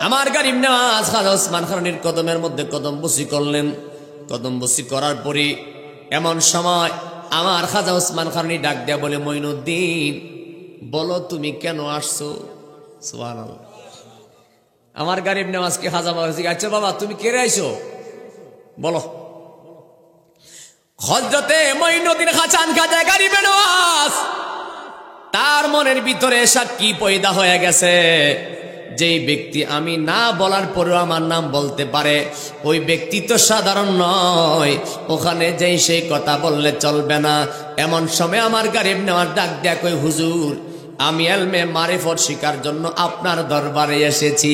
আমার গারিব নেওয়াজ খাজা ওসমান খারুনির কদমের মধ্যে কদম বসি করলেন। কদম বসি করার পরে এমন সময় আমার খাজা ওসমান খারুনি ডাক দেয়া বলে, মঈনুদ্দিন বলো তুমি কেন আসছো? সুবহানাল্লাহ। আমার গারিব নেওয়াজকে খাজা বাবা, আচ্ছা বাবা তুমি কে আইছো বলো। হযরতে মঈনুদ্দিন হাসান খাজা গারিব নেওয়াজ, তার মনের ভিতরে সাক্ষী পয়দা হয়ে গেছে, যেই ব্যক্তি আমি না বলার পরেও আমার নাম বলতে পারে, ওই ব্যক্তি তো সাধারণ নয়, ওখানে যেই সেই কথা বললে চলবে না। এমন সময় আমার গারিব নেওয়ার ডাক দেয়া কই, হুজুর আমি এলমে মারিফত শিকার জন্য আপনার দরবারে এসেছি।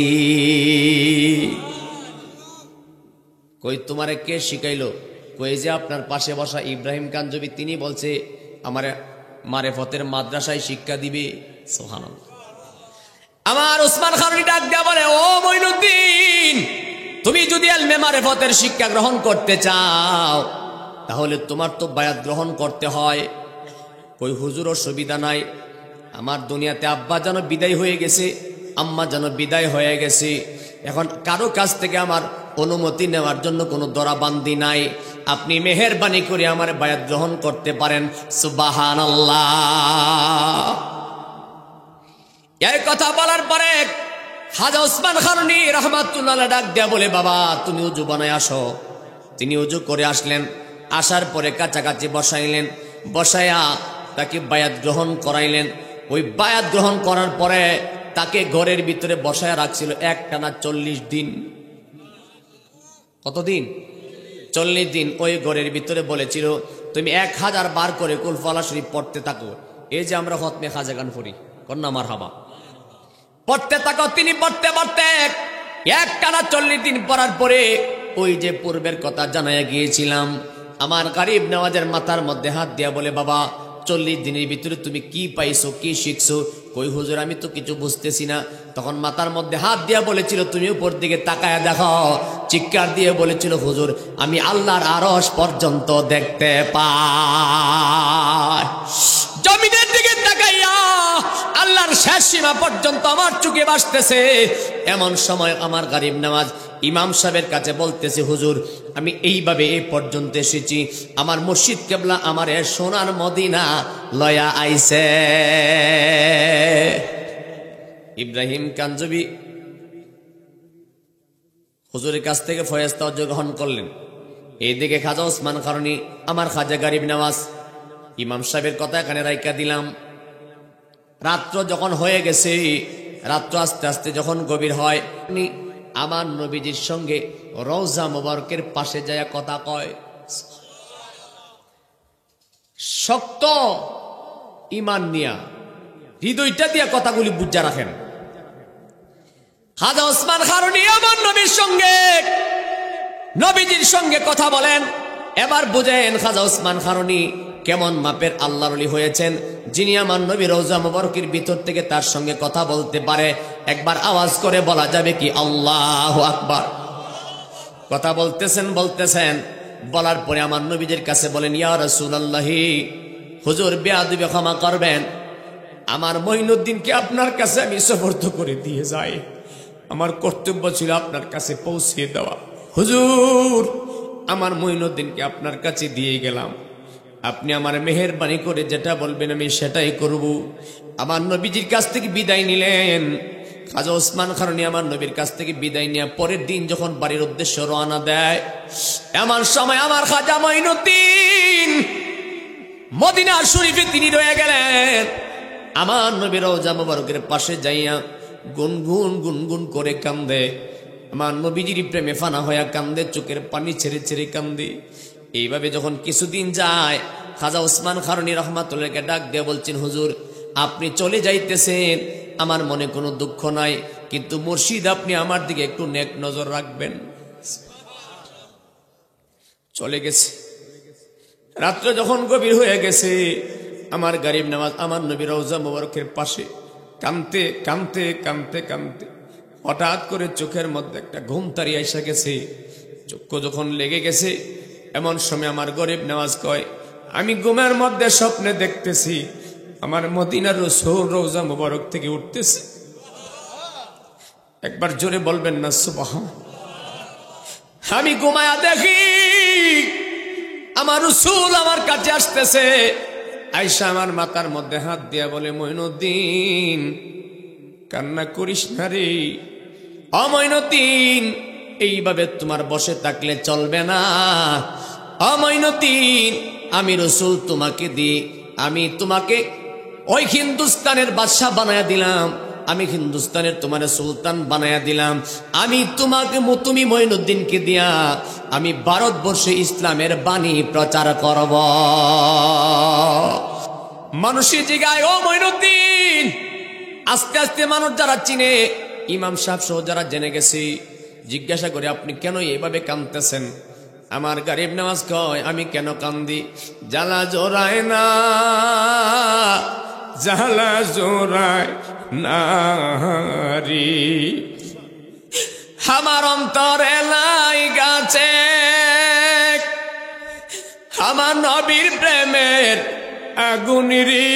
কই তোমারে কে শিখাইলো? কই যে আপনার পাশে বসা ইব্রাহিম কাঞ্জুবি, তিনি বলছে আমার মারিফতের মাদ্রাসায় শিক্ষা দিবে। সুবহানাল্লাহ। আমার ওসমান খারুনি ডাক দেয়া বলে, ও মঈনুদ্দিন, তুমি যদি ইলমে মারিফতের শিক্ষা গ্রহণ করতে চাও, তাহলে তোমার তো বায়াত গ্রহণ করতে হয়। কই হুজুর অসুবিধা নাই, আমার দুনিয়াতে আব্বা যেন বিদায় হয়ে গেছে, আম্মা যেন বিদায় হয়ে গেছে, এখন কারো কাছ থেকে আমার অনুমতি নেওয়ার জন্য কোনো দরাবান্দি নাই, আপনি মেহেরবানি করে আমার বায়াত গ্রহণ করতে পারেন। সুবহানাল্লাহ। এই কথা বলার পরে খাজা ওসমান খারুনি রাহমাতুল্লাহ ডাক দেয়া বলে, বাবা তুমি উজু বানায় আসো। তিনি উজু করে আসলেন, আসার পরে কাছাকাছি বসাইলেন, বসায়া তাকে বায়াত গ্রহণ করাইলেন। ওই বায়াত গ্রহণ করার পরে তাকে ঘরের ভিতরে বসায়া রাখছিল একটানা 40 দিন। কতদিন? 40 দিন। ওই ঘরের ভিতরে বলেছিল, তুমি 1000 বার করে কুল ফালা শরীফ পড়তে থাকো। এই যে আমরা খতমে খাজা গান পড়ি, কন্যা মারহাবা, পড়তে থাকো। তিনি পড়তে পড়তে একটানা 40 দিন পড়ার পরে ওই যে পূর্বের কথা জানাইয়া গিয়েছিলাম, আমার গারিব নেওয়াজের মাথার মধ্যে হাত দিয়া বলে, বাবা 40 দিনের ভিতরে তুমি কি পাইছো, কি শিখছো? কই হুজুর আমি তো কিছু বুঝতেছি না। তখন মাথার মধ্যে হাত দিয়া বলেছিল, তুমি উপর দিকে তাকায়া দেখো। চিৎকার দিয়ে বলেছিল, হুজুর আমি আল্লাহর আরশ পর্যন্ত দেখতে পাই। জমিনের দিকে তাকাইয়া আল্লাহর শেষ সীমা পর্যন্ত আমার চোখে ভাসতেছে। এমন সময় আমার গারিব নেওয়াজ ইমাম সাহেবের কাছে বলতেছে, হুজুর আমি এইভাবে এই পর্যন্ত এসেছি, আমার মুর্শিদ কেবলা আমার সোনার মদিনা লয়া আইছে। ইব্রাহিম কাঞ্জুবি হুজুরের কাছ থেকে ফয়েজ তাওয়াজ্জুহ গ্রহণ করলেন। এইদিকে খাজা ওসমান কারণী, আমার খাজা গরিব নওয়াজ, ইমাম সাহেবের কথা এখানে রাইকা দিলাম। রাত্র যখন হয়ে গেছে, রাত্র আস্তে আস্তে যখন গভীর হয়, আমার নবীজির সঙ্গে রওজা মোবারকের পাশে যায় কথা কয়। শক্ত ইমান নিয়া, হৃদয়টা দিয়া কথাগুলি বুঝা রাখেন। খাজা ওসমান কারণী আমার নবীর সঙ্গে, নবীজির সঙ্গে কথা বলেন। এবার বুঝেন খাজা ওসমান কারণী কেমন মাপের আল্লাহর ওলি হয়েছেন, যিনি আমার নবী রওজা মুবারকের ভিতর থেকে তার সঙ্গে কথা বলতে পারে। একবার আওয়াজ করে বলা যাবে কি আল্লাহু আকবার? কথা বলতেছেন, বলার পরে আমার নবীজির কাছে বলেন, ইয়া রাসূলুল্লাহি, হুজুর বেয়াদবি ক্ষমা করবেন, আমার মঈনুদ্দিনকে আপনার কাছে আমি সুপর্দ করে দিয়ে যাই। আমার কর্তব্য ছিল আপনার কাছে পৌঁছে দেওয়া। হুজুর, আমার মঈনুদ্দিনকে আপনার কাছে দিয়ে গেলাম, আপনি আমার মেহেরবানি করে যেটা বলবেন আমি সেটাই করব। আমার নবীজির কাছ থেকে বিদায় নিলেন। খাজা ওসমান কারণী আমার নবীর কাছ থেকে বিদায় নিয়ে পরের দিন যখন বাড়ির উদ্দেশ্যে রওনা দেয়, এমন সময় আমার খাজা মঈনুদ্দিন মদিনার শরীফে তিনি রয়ে গেলেন। আমার নবীর রওজা মুবারকের পাশে যাইয়া গুনগুন গুনগুন করে কান্দে। আমার নবীজির প্রেমে ফানা হইয়া কান্দে, চোখের পানি ছেড়ে ছেড়ে কান্দে। এইভাবে যখন কিছুদিন যায়, খাজা ওসমান কারণী রহমাতুল্লাহকে ডাক দিয়ে বলছেন, হুজুর আপনি চলে যাইতেছেন, আমার মনে কোনো দুঃখ নাই, কিন্তু মুর্শিদ আপনি আমার দিকে একটু নেক নজর রাখবেন। চলে গেছে। রাত্র যখন গভীর হয়ে গেছে, আমার গরিব নওয়াজ আমার নবী রওজা মুবারকের পাশে কাঁদতে কাঁদতে কাঁদতে কাঁদতে হঠাৎ করে চোখের মধ্যে একটা ঘুম তাড়ি এসে গেছে। চক্ষু যখন লেগে গেছে, এমন সময় আমার গরিব নওয়াজ কয়, আমি ঘুমের মধ্যে স্বপ্নে দেখতেছি আমার মদিনার রাসূল রওজা মুবারক থেকে উঠতেছে। একবার জোরে বলবেন না সুবহান। আমি ঘুমায়া দেখি আমার রাসূল আমার কাছে আসতেছে। আয়েশা আমার মাথার মধ্যে হাত দিয়া বলে, মঈনুদ্দিন কান্না করিস না রে, ও মঈনুদ্দিন এইভাবে তোমার বসে থাকলে চলবে না। ও মঈনুদ্দিন, আমি রাসূল তোমাকে দি, আমি তোমাকে ওই হিন্দুস্তানের বাদশা বানায়া দিলাম, আমি হিন্দুস্তানের তোমার সুলতান বানায়া দিলাম। আমি তোমাকে, তুমি মঈনুদ্দিনকে দিয়া আমি ভারতবর্ষে ইসলামের বাণী প্রচার করব। মানুষের জিগায়, ও মঈনুদ্দিন। আস্তে আস্তে মানুষ যারা চিনে, ইমাম সাহেব সহ যারা জেনে গেছে, জিজ্ঞাসা করে আপনি কেন এইভাবে কাঁদতেছেন? আমার গরিব নওয়াজ কয়, আমি কেন কান্দি? জ্বালা জোড়ায় না, জ্বালা জোড়ায় নারী আমার অন্তরে লাই গাছে, আমার নবীর প্রেমের আগুনেরই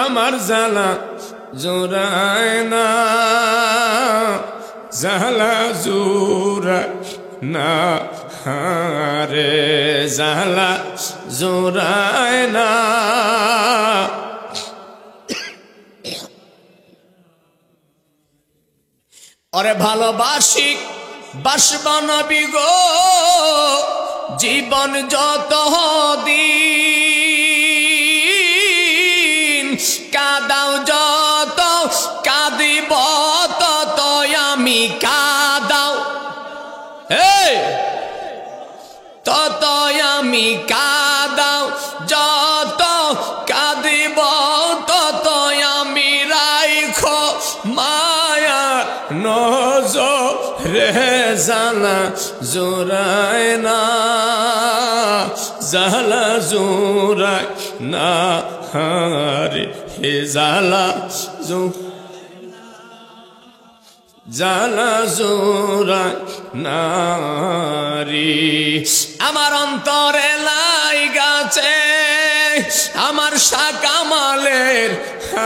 আমার জ্বালা জোড়ায় না, জ্বালা জোড়ায় না রে, জ্বালা জোড়ায় না। ওরে ভালোবাসি বাসব নবী গো, জীবন যত দিন, কাদাও যত কাঁদিব তত আমি কাদাও, তত আমি কাদাও, যত কাঁদিব তত আমি রাইখো মায়া নজরে, জ্বালা জোড়ায় না, জ্বালা জোড়ায় না রে, হে জ্বালা জ্বালা জোড়ায় নারী আমার অন্তরে লাই গাছে, আমার শাকামালের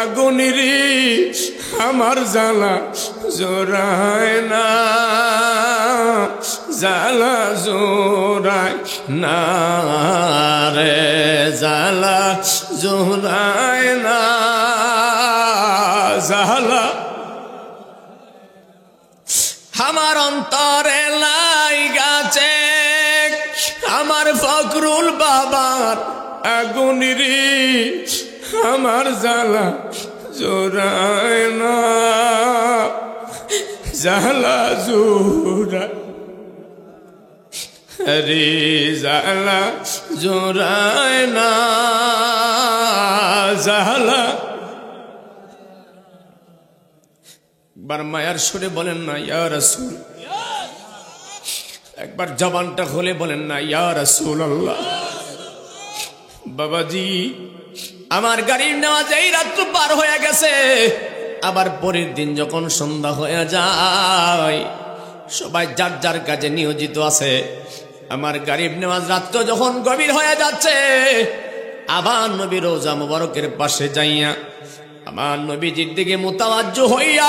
আগুনেরই আমার জ্বালা জোড়ায় না, জ্বালা জোড়ায় না রে, জ্বালা জোড়ায় না, জ্বালা আমার অন্তরে আমার ফখরুল বাবার আগুন রে আমার জ্বালা জোড়ায় না, জ্বালা জোড়ায় রে, জ্বালা জোড়ায় না, জ্বালা। একবার মায়ার সুরে বলেন না ইয়া রাসূল, একবার জবানটা খুলে বলেন না ইয়া রাসূলুল্লাহ। বাবাজি, আমার গাড়ির নেওয়া যেই রাত্র পার হয়ে গেছে, আবার পরের দিন যখন সন্ধ্যা হয়ে যায়, সবাই যার যার কাজে নিয়োজিত আছে। আমার গাড়ির নেওয়াজ রাত্র যখন গভীর হয়ে যাচ্ছে, আবার নবী রওজা মুবারকের পাশে যাইয়া আমার নবীজির দিকে মুতাওয়াজ্জু হইয়া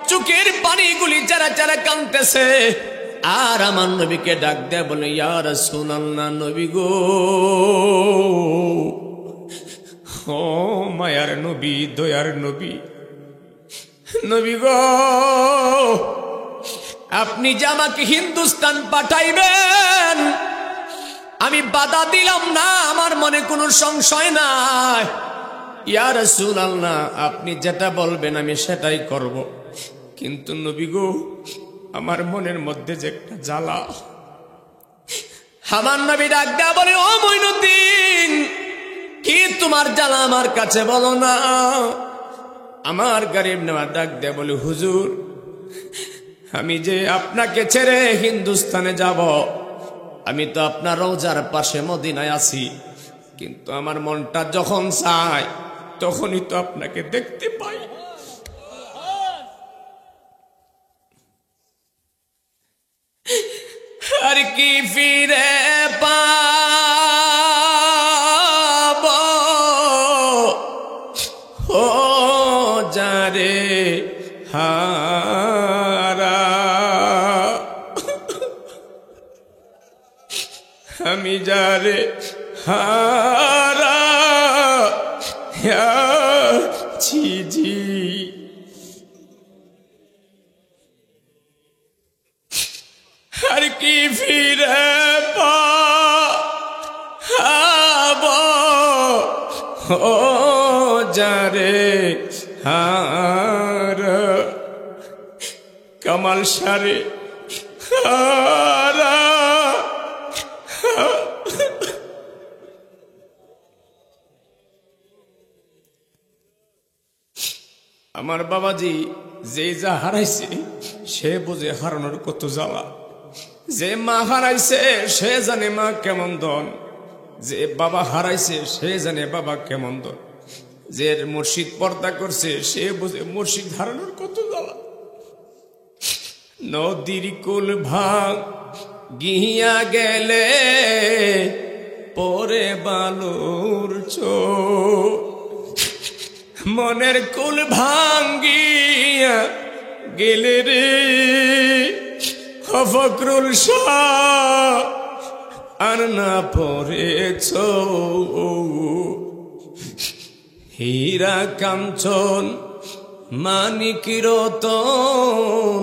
চোখের পানিগুলি চারা চারা কাঁদতেছে। আর আমার নবীকে ডাক দেয়া বলে ইয়া রাসূলুল্লাহ, নবী গো, ও মায়ার নবী, দয়ার নবী, নবী গো, আপনি যে আমাকে হিন্দুস্তান পাঠাইবেন আমি বাধা দিলাম না, আমার মনে কোনো সংশয় নাই। ইয়া রাসূলুল্লাহ, আপনি যেটা বলবেন আমি সেটাই করব, কিন্তু নবী গো, আমার মনের মধ্যে যে একটা জ্বালা। আমার নবী ডাক দেয়া বলে ও মঈনুদ্দিন, কি তোমার জ্বালা আমার কাছে বলো না। আমার গরিব নেওয়ার ডাক দেয়া বলে হুজুর, আমি যে আপনাকে ছেড়ে হিন্দুস্তানে যাব, আমি তো আপনার রওজার পাশে মদিনায় আছি, কিন্তু আমার মনটা যখন চায় তখনই তো আপনাকে দেখতে পাই। আর কি ফিরে পাব ও যারে হারা, আমি যারে হারা জি, আর কি ফিরে পাব ও যারে হারা, কামাল সারে হারা। আমার বাবাজি যে যা হারাইছে সে বুঝে হারানোর কত জ্বালা। যে মা হারাইছে সে জানে মা কেমন দন, যে বাবা হারাইছে সে জানে বাবা কেমন দন, যে মুর্শিদ পর্দা করছে সে বুঝে মুর্শিদ হারানোর কত জ্বালা। নদীর কুল ভাঙ গিয়া গেলে পরে বালুর চোর, মনের কুল ভাঙ্গিয়া গেলে রে ফখরুল শাহ, আর না পড়েছ হীরা কাঞ্চন মানিক রতন,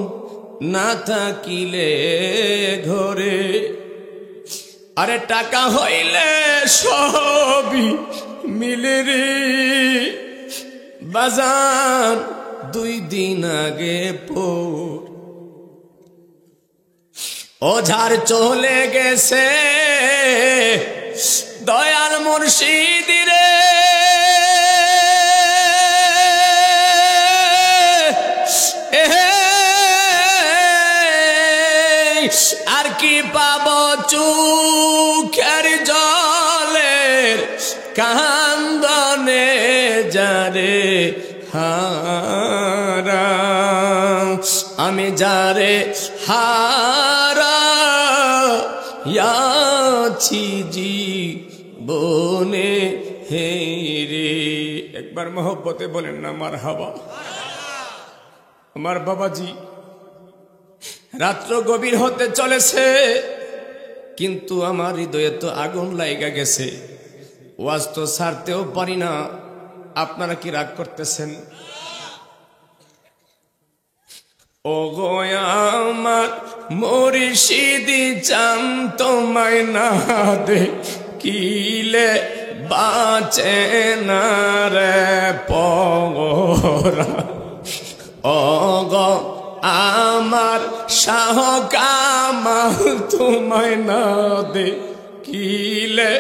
না থাকিলে ঘরে, আরে টাকা হইলে সবই মিলে রে বাজার, 2 দিন আগে পর ওঝার চলে গেছে দয়াল মুর্শিদ রে, আর কি পাবো চোখের জলের কান্দনে যারে হারা, আমি যারে হারা ইয়াছি জীবনে হে রে। একবার মহব্বতে বলেন না মারহাবা। আমার বাবাজি, রাত্র গভীর হতে চলেছে, কিন্তু আমার হৃদয়ে তো আগুন লাইগা গেছে, ওয়াজ তো ছাড়তেও পারি না। আপনারা কি রাগ করতেছেন? ও গো আমার মুর্শিদ চান তোমায় না দেখিলে বাঁচে না রে পগরা। ও গো আমার শাহ কামাল তোমায় না দেখিলে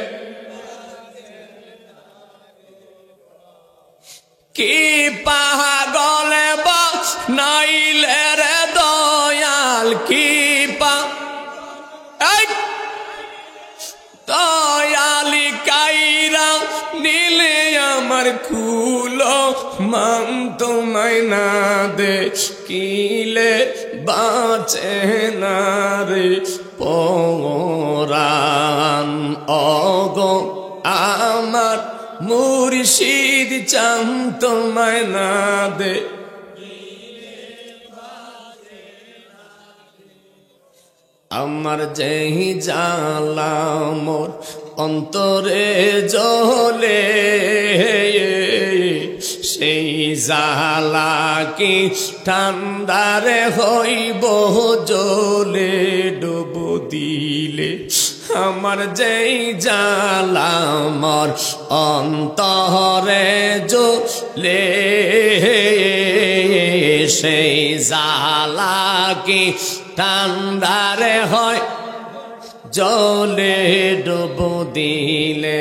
কি পাগল নাইলে রে দয়াল কি দয়ালি কাইরা নিলে আমার কুলো মান তোমায় না দেখিলে বাঁচে না রে পরাণ। ওগো আমার মুর্শিদ চান তোমায় না দে। আমার যেই জ্বালা মোর অন্তরে জ্বলে সেই জ্বালা কি ঠান্ডারে হইব জলে ডুব দিলে। আমার যেই জ্বালা মোর অন্তরে জ্বলে সেই জ্বালা কি ঠান্ডারে হয় জলে ডুব দিলে।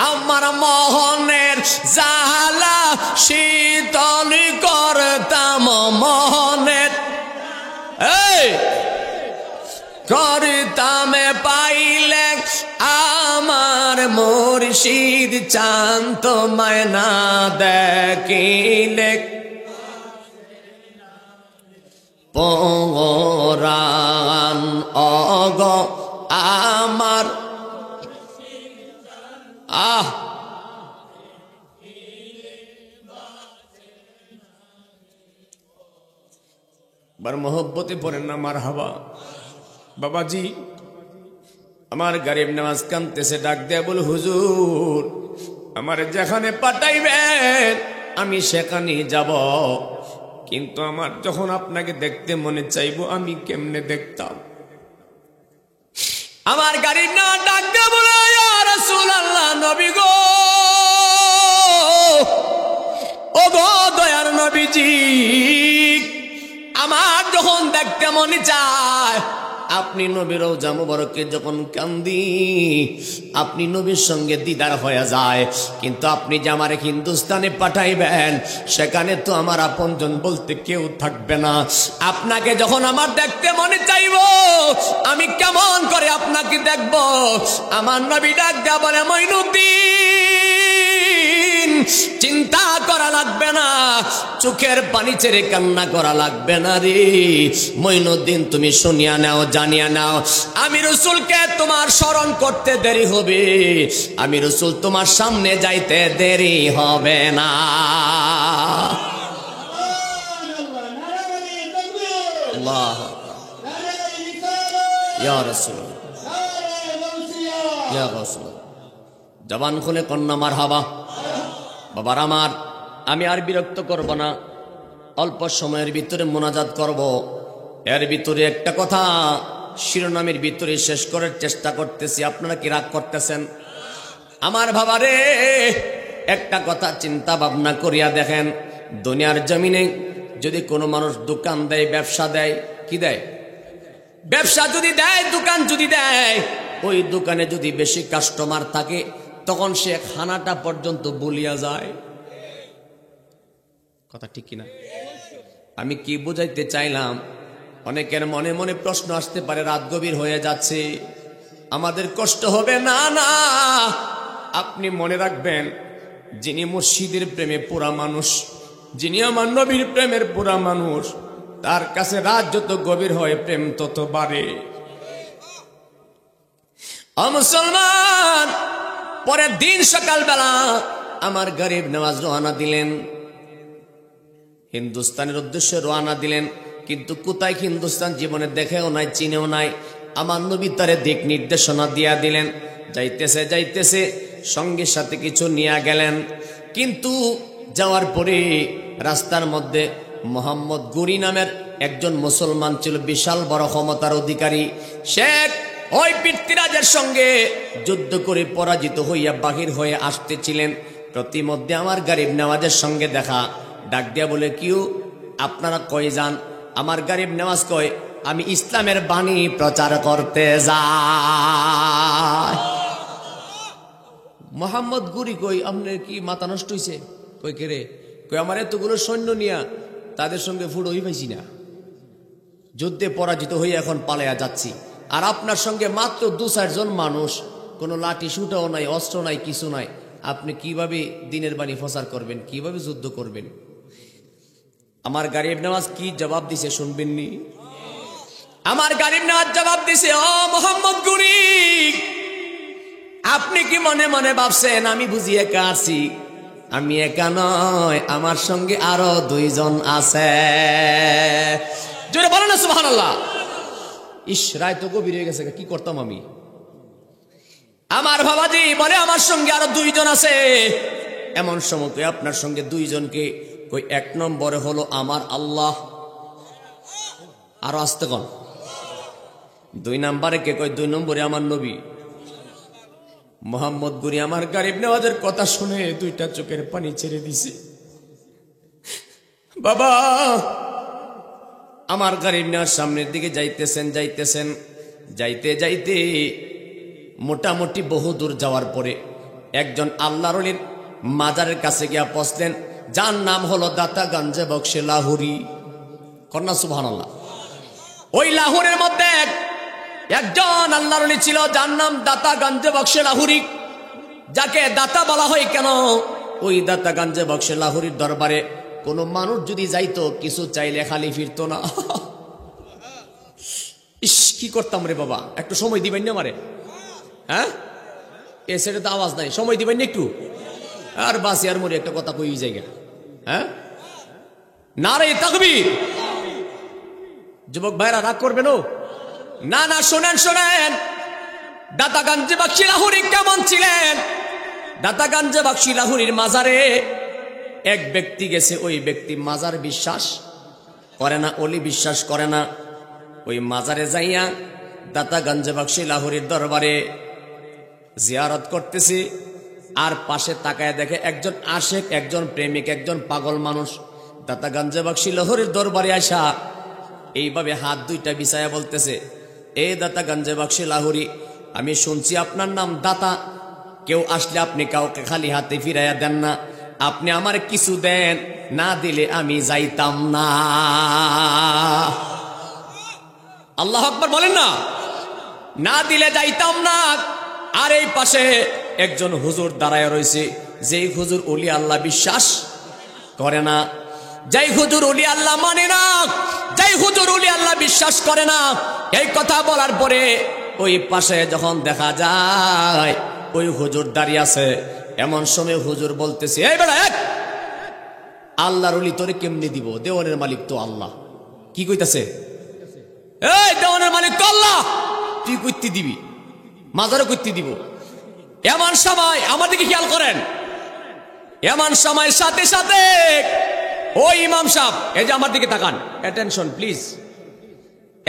আমার মোহনের জ্বালা শীতল করতাম মোহনের করতাম পাইলে আমার মুর্শিদ চান তোমায় না দেখিলে পরাণ। ওগো আমার বার মোহব্বতে পড়েন না মারহাবা। বাবাজি আমার গরিব নওয়াজ কাঁদতেছে, ডাক দেয়া বল হুজুর আমার যেখানে পাঠাইবেন আমি সেখানে যাব, কিন্তু আমার যখন আপনাকে দেখতে মনে চাইবো আমি কেমনে দেখতাম। আমার গরিব নওয়াজ ডাক দেয়া বলে ইয়া রাসূলুল্লাহ নবী গো, ও গো দয়ার নবীজি আমার যখন দেখতে মনে চায় আপনি নবীর রওজা মুবারকে যখন কান্দি আপনি নবীর সঙ্গে দিদার হয়ে যায়, কিন্তু আপনি যে আমার হিন্দুস্তানে পাঠাইবেন সেখানে তো আমার আপনজন বলতে কেউ থাকবে না। আপনাকে যখন আমার দেখতে মনে চাইব আমি কেমন করে আপনাকে দেখব? আমার নবী ডাক দেয়া বলে মঈনুদ্দিন চিন্তা করা লাগবে না, চোখের পানি ছেড়ে কান্না করা লাগবে না রে মঈনুদ্দিন, তুমি শুনিয়া নাও জানিয়া নাও আমি রাসূলকে তোমার স্মরণ করতে দেরি হবে, আমি রাসূল তোমার সামনে যাইতে দেরি হবে না। আল্লাহ ইয়া রাসূল ইয়া রাসূল জবান খুলে কন্যা মারহাবা। বাবার আমার আমি আর বিরক্ত করব না, অল্প সময়ের ভিতরে মোনাজাত করব। এর ভিতরে একটা কথা শিরোনামের ভিতরে শেষ করার চেষ্টা করতেছি, আপনারা কি রাগ করতেছেন? আমার বাবারে একটা কথা চিন্তা ভাবনা করিয়া দেখেন, দুনিয়ার জমিনে যদি কোনো মানুষ দোকান দেয় ব্যবসা দেয়, কি দেয়? ব্যবসা যদি দেয় দোকান যদি দেয়, ওই দোকানে যদি বেশি কাস্টমার থাকে তখন সে খানাটা পর্যন্ত বলিয়া যায়। কথা ঠিক কিনা? আমি কি বুঝাইতে চাইলাম? অনেকের মনে মনে প্রশ্ন আসতে পারে রাত গভীর হয়ে যাচ্ছে আমাদের কষ্ট হবে না। না, আপনি মনে রাখবেন যিনি মুর্শিদের প্রেমে পুরা মানুষ, যিনি আমার নবীর প্রেমের পুরা মানুষ, তার কাছে রাত যত গভীর হয় প্রেম তত বাড়ে। মুসলমান পরের দিন সকালবেলা আমার গরিব নওয়াজ রওনা দিলেন, হিন্দুস্তানের উদ্দেশ্যে রওনা দিলেন, কিন্তু কোথায় হিন্দুস্তান জীবনে দেখেও নাই চিনেও নাই। আমার নবী তারে দিক নির্দেশনা দিয়া দিলেন, যাইতেছে যাইতেছে সঙ্গীর সাথে কিছু নিয়ে গেলেন, কিন্তু যাওয়ার পরে রাস্তার মধ্যে মোহাম্মদ গুরি নামের একজন মুসলমান ছিল, বিশাল বড় ক্ষমতার অধিকারী। শেখ ওই পৃথ্বীরাজের সঙ্গে যুদ্ধ করে পরাজিত হইয়া বাহির হয়ে আসতেছিলেন। প্রতিমধ্যে আমার গরিব নওয়াজের সঙ্গে দেখা, ডাক দিয়া বলে, কিউ আপনারা কই যান? আমার গরিব নওয়াজ কয়, আমি ইসলামের বাণী প্রচার করতে যাই। মোহাম্মদ গুরি কই, আপনার কি মাথা নষ্ট হইছে? কই কে রে? কই আমার এতগুলো সৈন্য নিয়া তাদের সঙ্গে ফুড়োই পাইছি না, যুদ্ধে পরাজিত হয়ে এখন পালাইয়া যাচ্ছি, আর আপনার সঙ্গে মাত্র 2-4 জন মানুষ, কোনো লাঠি সুটাও নাই, অস্ত্র নাই, কিছু নাই, আপনি কিভাবে দিনের বাণী প্রচার করবেন, কিভাবে যুদ্ধ করবেন? আমার গরিব নওয়াজ কি জবাব দিছে শুনবেননি? আমার গরিব নওয়াজ জবাব দিছে, ও মোহাম্মদ গুরি, আপনি কি মনে মনে ভাবছেন আমি বুঝি একা আছি? আমি একা নয়, আমার সঙ্গে আরো 2 জন আছে। জোরে বলো না সুবহানাল্লাহ। ইস, রায় তো গভীর হয়ে গেছে, কি করতাম আমি? আমার বাবাজি বলে, আমার সঙ্গে আরো 2 জন আছে। এমন সময় কই, আপনার সঙ্গে 2 জনকে? কই 1 নম্বরে হলো আমার আল্লাহ। আরো আসতে কন। 2 নম্বরে কে? কই 2 নম্বরে আমার নবী মোহাম্মদ গুরি। আমার গরিব নওয়াজের কথা শুনে 2টা চোখের পানি ছেড়ে দিছে। বাবা, আমার গরিব নওয়াজ সামনের দিকে যাইতেছেন, যাইতে যাইতে মোটামুটি বহু দূর যাওয়ার পরে একজন আল্লাহর ওলির মাজারের কাছে গিয়া পৌঁছলেন, যার নাম হলো দাতা গঞ্জে বক্সে লাহুরি। কন্যা সুবহানাল্লাহ। ওই লাহোরের মধ্যে একজন আল্লাহর ওলি ছিল, যার নাম দাতা গঞ্জে বক্সে লাহুরি। যাকে দাতা বলা হয় কেন? ওই দাতা গঞ্জে বক্সে লাহুরির দরবারে কোন মানুষ যদি যাইতো, কিছু চাইলে খালি ফিরতো না। ইস, কি করতাম রে বাবা, একটু সময় দিবেন না আমারে? হ্যাঁ, এ সেটা তো আওয়াজ নাই, সময় দিবেন না একটু? আর বাসি আর মরে একটা কথা কই জায়গা। হ্যাঁ, নারে তাকবীর। যুবক ভাইরা রাগ করবেন? না না, শোনেন শোনেন, দাতা গঞ্জে বক্সে লাহুরি কেমন ছিলেন? দাতা গঞ্জে বক্সে লাহুরির মাজারে এক ব্যক্তি গেছে। ওই ব্যক্তি মাজার বিশ্বাস করে না, অলি বিশ্বাস করে না। ওই মাজারে যাইয়া দাতা গঞ্জে বক্সে লাহুরির দরবারে জিয়ারত করতেছে, আর পাশে তাকায় দেখে একজন আশেক, একজন প্রেমিক, একজন পাগল মানুষ দাতা গঞ্জে বক্সে লাহুরির দরবারে আসা এইভাবে হাত 2টা বিছায়া বলতেছে, এ দাতা গঞ্জে বক্সে লাহুরি, আমি শুনছি আপনার নাম দাতা, কেউ আসলে আপনি কাউকে খালি হাতে ফিরাইয়া দেন না, আপনি আমার কিছু দেন, না দিলে আমি যাইতাম না। আল্লাহু আকবার বলেন না? না দিলে যাইতাম না। আর এই পাশে একজন হুজুর দাঁড়ায় রয়েছে, যেই হুজুর ওলি আল্লাহ বিশ্বাস করে না, যেই হুজুর ওলি আল্লাহ মানে না, যেই হুজুর ওলি আল্লাহ বিশ্বাস করে না। এই কথা বলার পরে ওই পাশে যখন দেখা যায় ওই হুজুর দাঁড়িয়ে আছে, এমন সময় হুজুর বলতেছে, এই বেটা, আল্লাহর ওলি তোরে কেমনে দিব? দেওয়ানের মালিক তো আল্লাহ। কি কইতাছে? এই দেওয়ানের মালিক তো আল্লাহ, তুই কইতে দিবি? মাজারও কইতে দিব? এমন সময় আমার দিকে খেয়াল করেন, এমন সময় সাথে সাথে ওই ইমাম সাহেব, এই যে আমার দিকে তাকান, অ্যাটেনশন প্লিজ।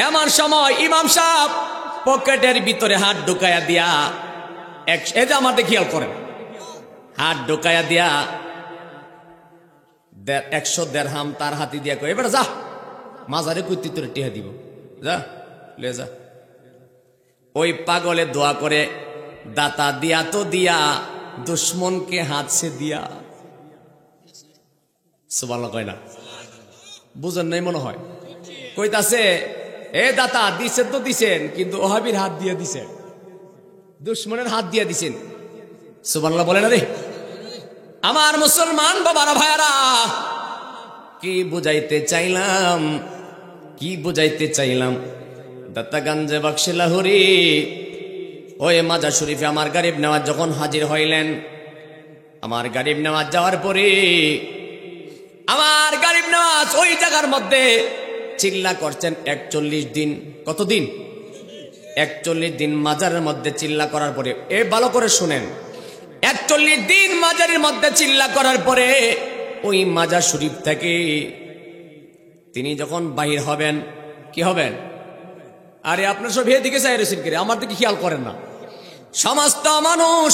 এমন সময় ইমাম সাহেব পকেটের ভিতরে হাত ঢুকাইয়া দিয়া, এই যে আমার দিকে খেয়াল করেন, হাত ঢুকাইয়া দিয়া 100 দিরহাম তার হাতে দিয়া কই, এবার যা মাজারে কইতে তোরে টিহা দিব, যা লে যা। ওই পাগলে দোয়া করে, দাতা দিয়া তো দিয়া, দুশ্মনকে হাত সে দিয়া। সুবহানাল্লাহ কয় না? বুঝেন নাই মনে হয়? কইতাছে, এ দাতা দিছেন তো দিছেন, কিন্তু ওহাবির হাত দিয়ে দিছেন, দুশ্মনের হাত দিয়ে দিছেন। সুবহানাল্লাহ বলে না রে? আমার মুসলমান বাবারা ভাইয়ারা, কি বুঝাইতে চাইলাম, কি বুঝাইতে চাইলাম? দাতা গঞ্জে বক্সে লাহুরি ওই মাজার শরীফে আমার গরিব নওয়াজ যখন হাজির হইলেন, আমার গরিব নওয়াজ যাওয়ার পরে আমার গরিব নওয়াজ ওই জায়গার মধ্যে চিল্লা করছেন 41 দিন। কতদিন? 41 দিন মাজারের মধ্যে চিল্লা করার পরে, এ ভালো করে শুনেন, 41 দিন মাজারের মধ্যে চিল্লা করার পরে ওই মাজার শরীফ থেকে তিনি যখন বাহির হবেন কি হবেন? আরে আপনার সব এদিকে চাই রয়েছেন করে, আমার দিকে খেয়াল করেন না। সমস্ত মানুষ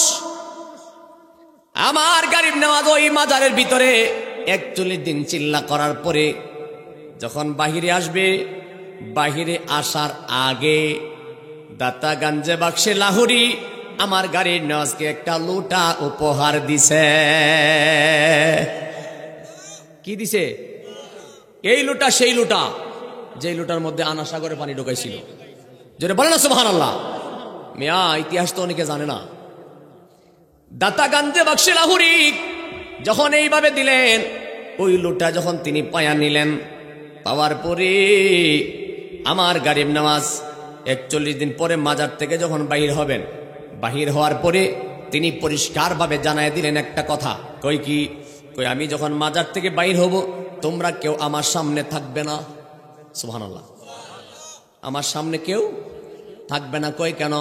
আমার গরিব নওয়াজ ওই মাজারের ভিতরে 41 দিন চিল্লা করার পরে যখন বাহিরে আসবে, বাহিরে আসার আগে দাতা গাঞ্জে বাক্সে লাহুরি আমার গাড়ির নওয়াজকে একটা লোটা উপহার দিছে। কি দিছে? এই লোটা সেই লোটা যে লোটার মধ্যে আনা সাগরে পানি ঢোকাইছিল। যেটা বলে না সুবহানাল্লাহ। মিয়া ইতিহাস তো অনেকে জানে না। দাতা গাঞ্জে বাক্সে লাহুরি যখন এইভাবে দিলেন, ওই লোটা যখন তিনি পায়া নিলেন, পাওয়ার পরে আমার গরিব নওয়াজ 41 দিন পরে মাজার থেকে যখন বাহির হবেন, বাহির হওয়ার পরে তিনি পরিষ্কারভাবে জানায় দিলেন একটা কথা। কই কি? কই আমি যখন মাজার থেকে বাহির হব, তোমরা কেউ আমার সামনে থাকবে না। সুবহানাল্লাহ। আমার সামনে কেউ থাকবে না। কই কেন?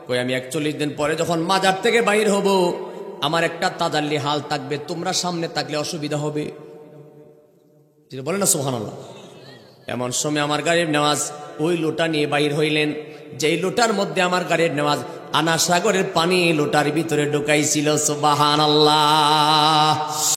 কই আমি 41 দিন পরে যখন মাজার থেকে বাহির হব, আমার একটা তাজাল্লি হাল থাকবে, তোমরা সামনে থাকলে অসুবিধা হবে। যেটা বলে না সুবহানাল্লাহ। এমন সময় আমার গরিব নওয়াজ ওই লোটা নিয়ে বাহির হইলেন, যেই লোটার মধ্যে আমার গরিব নওয়াজ আনা সাগরের পানি লোটার ভিতরে ঢুকাইছিল। সুবহানাল্লাহ।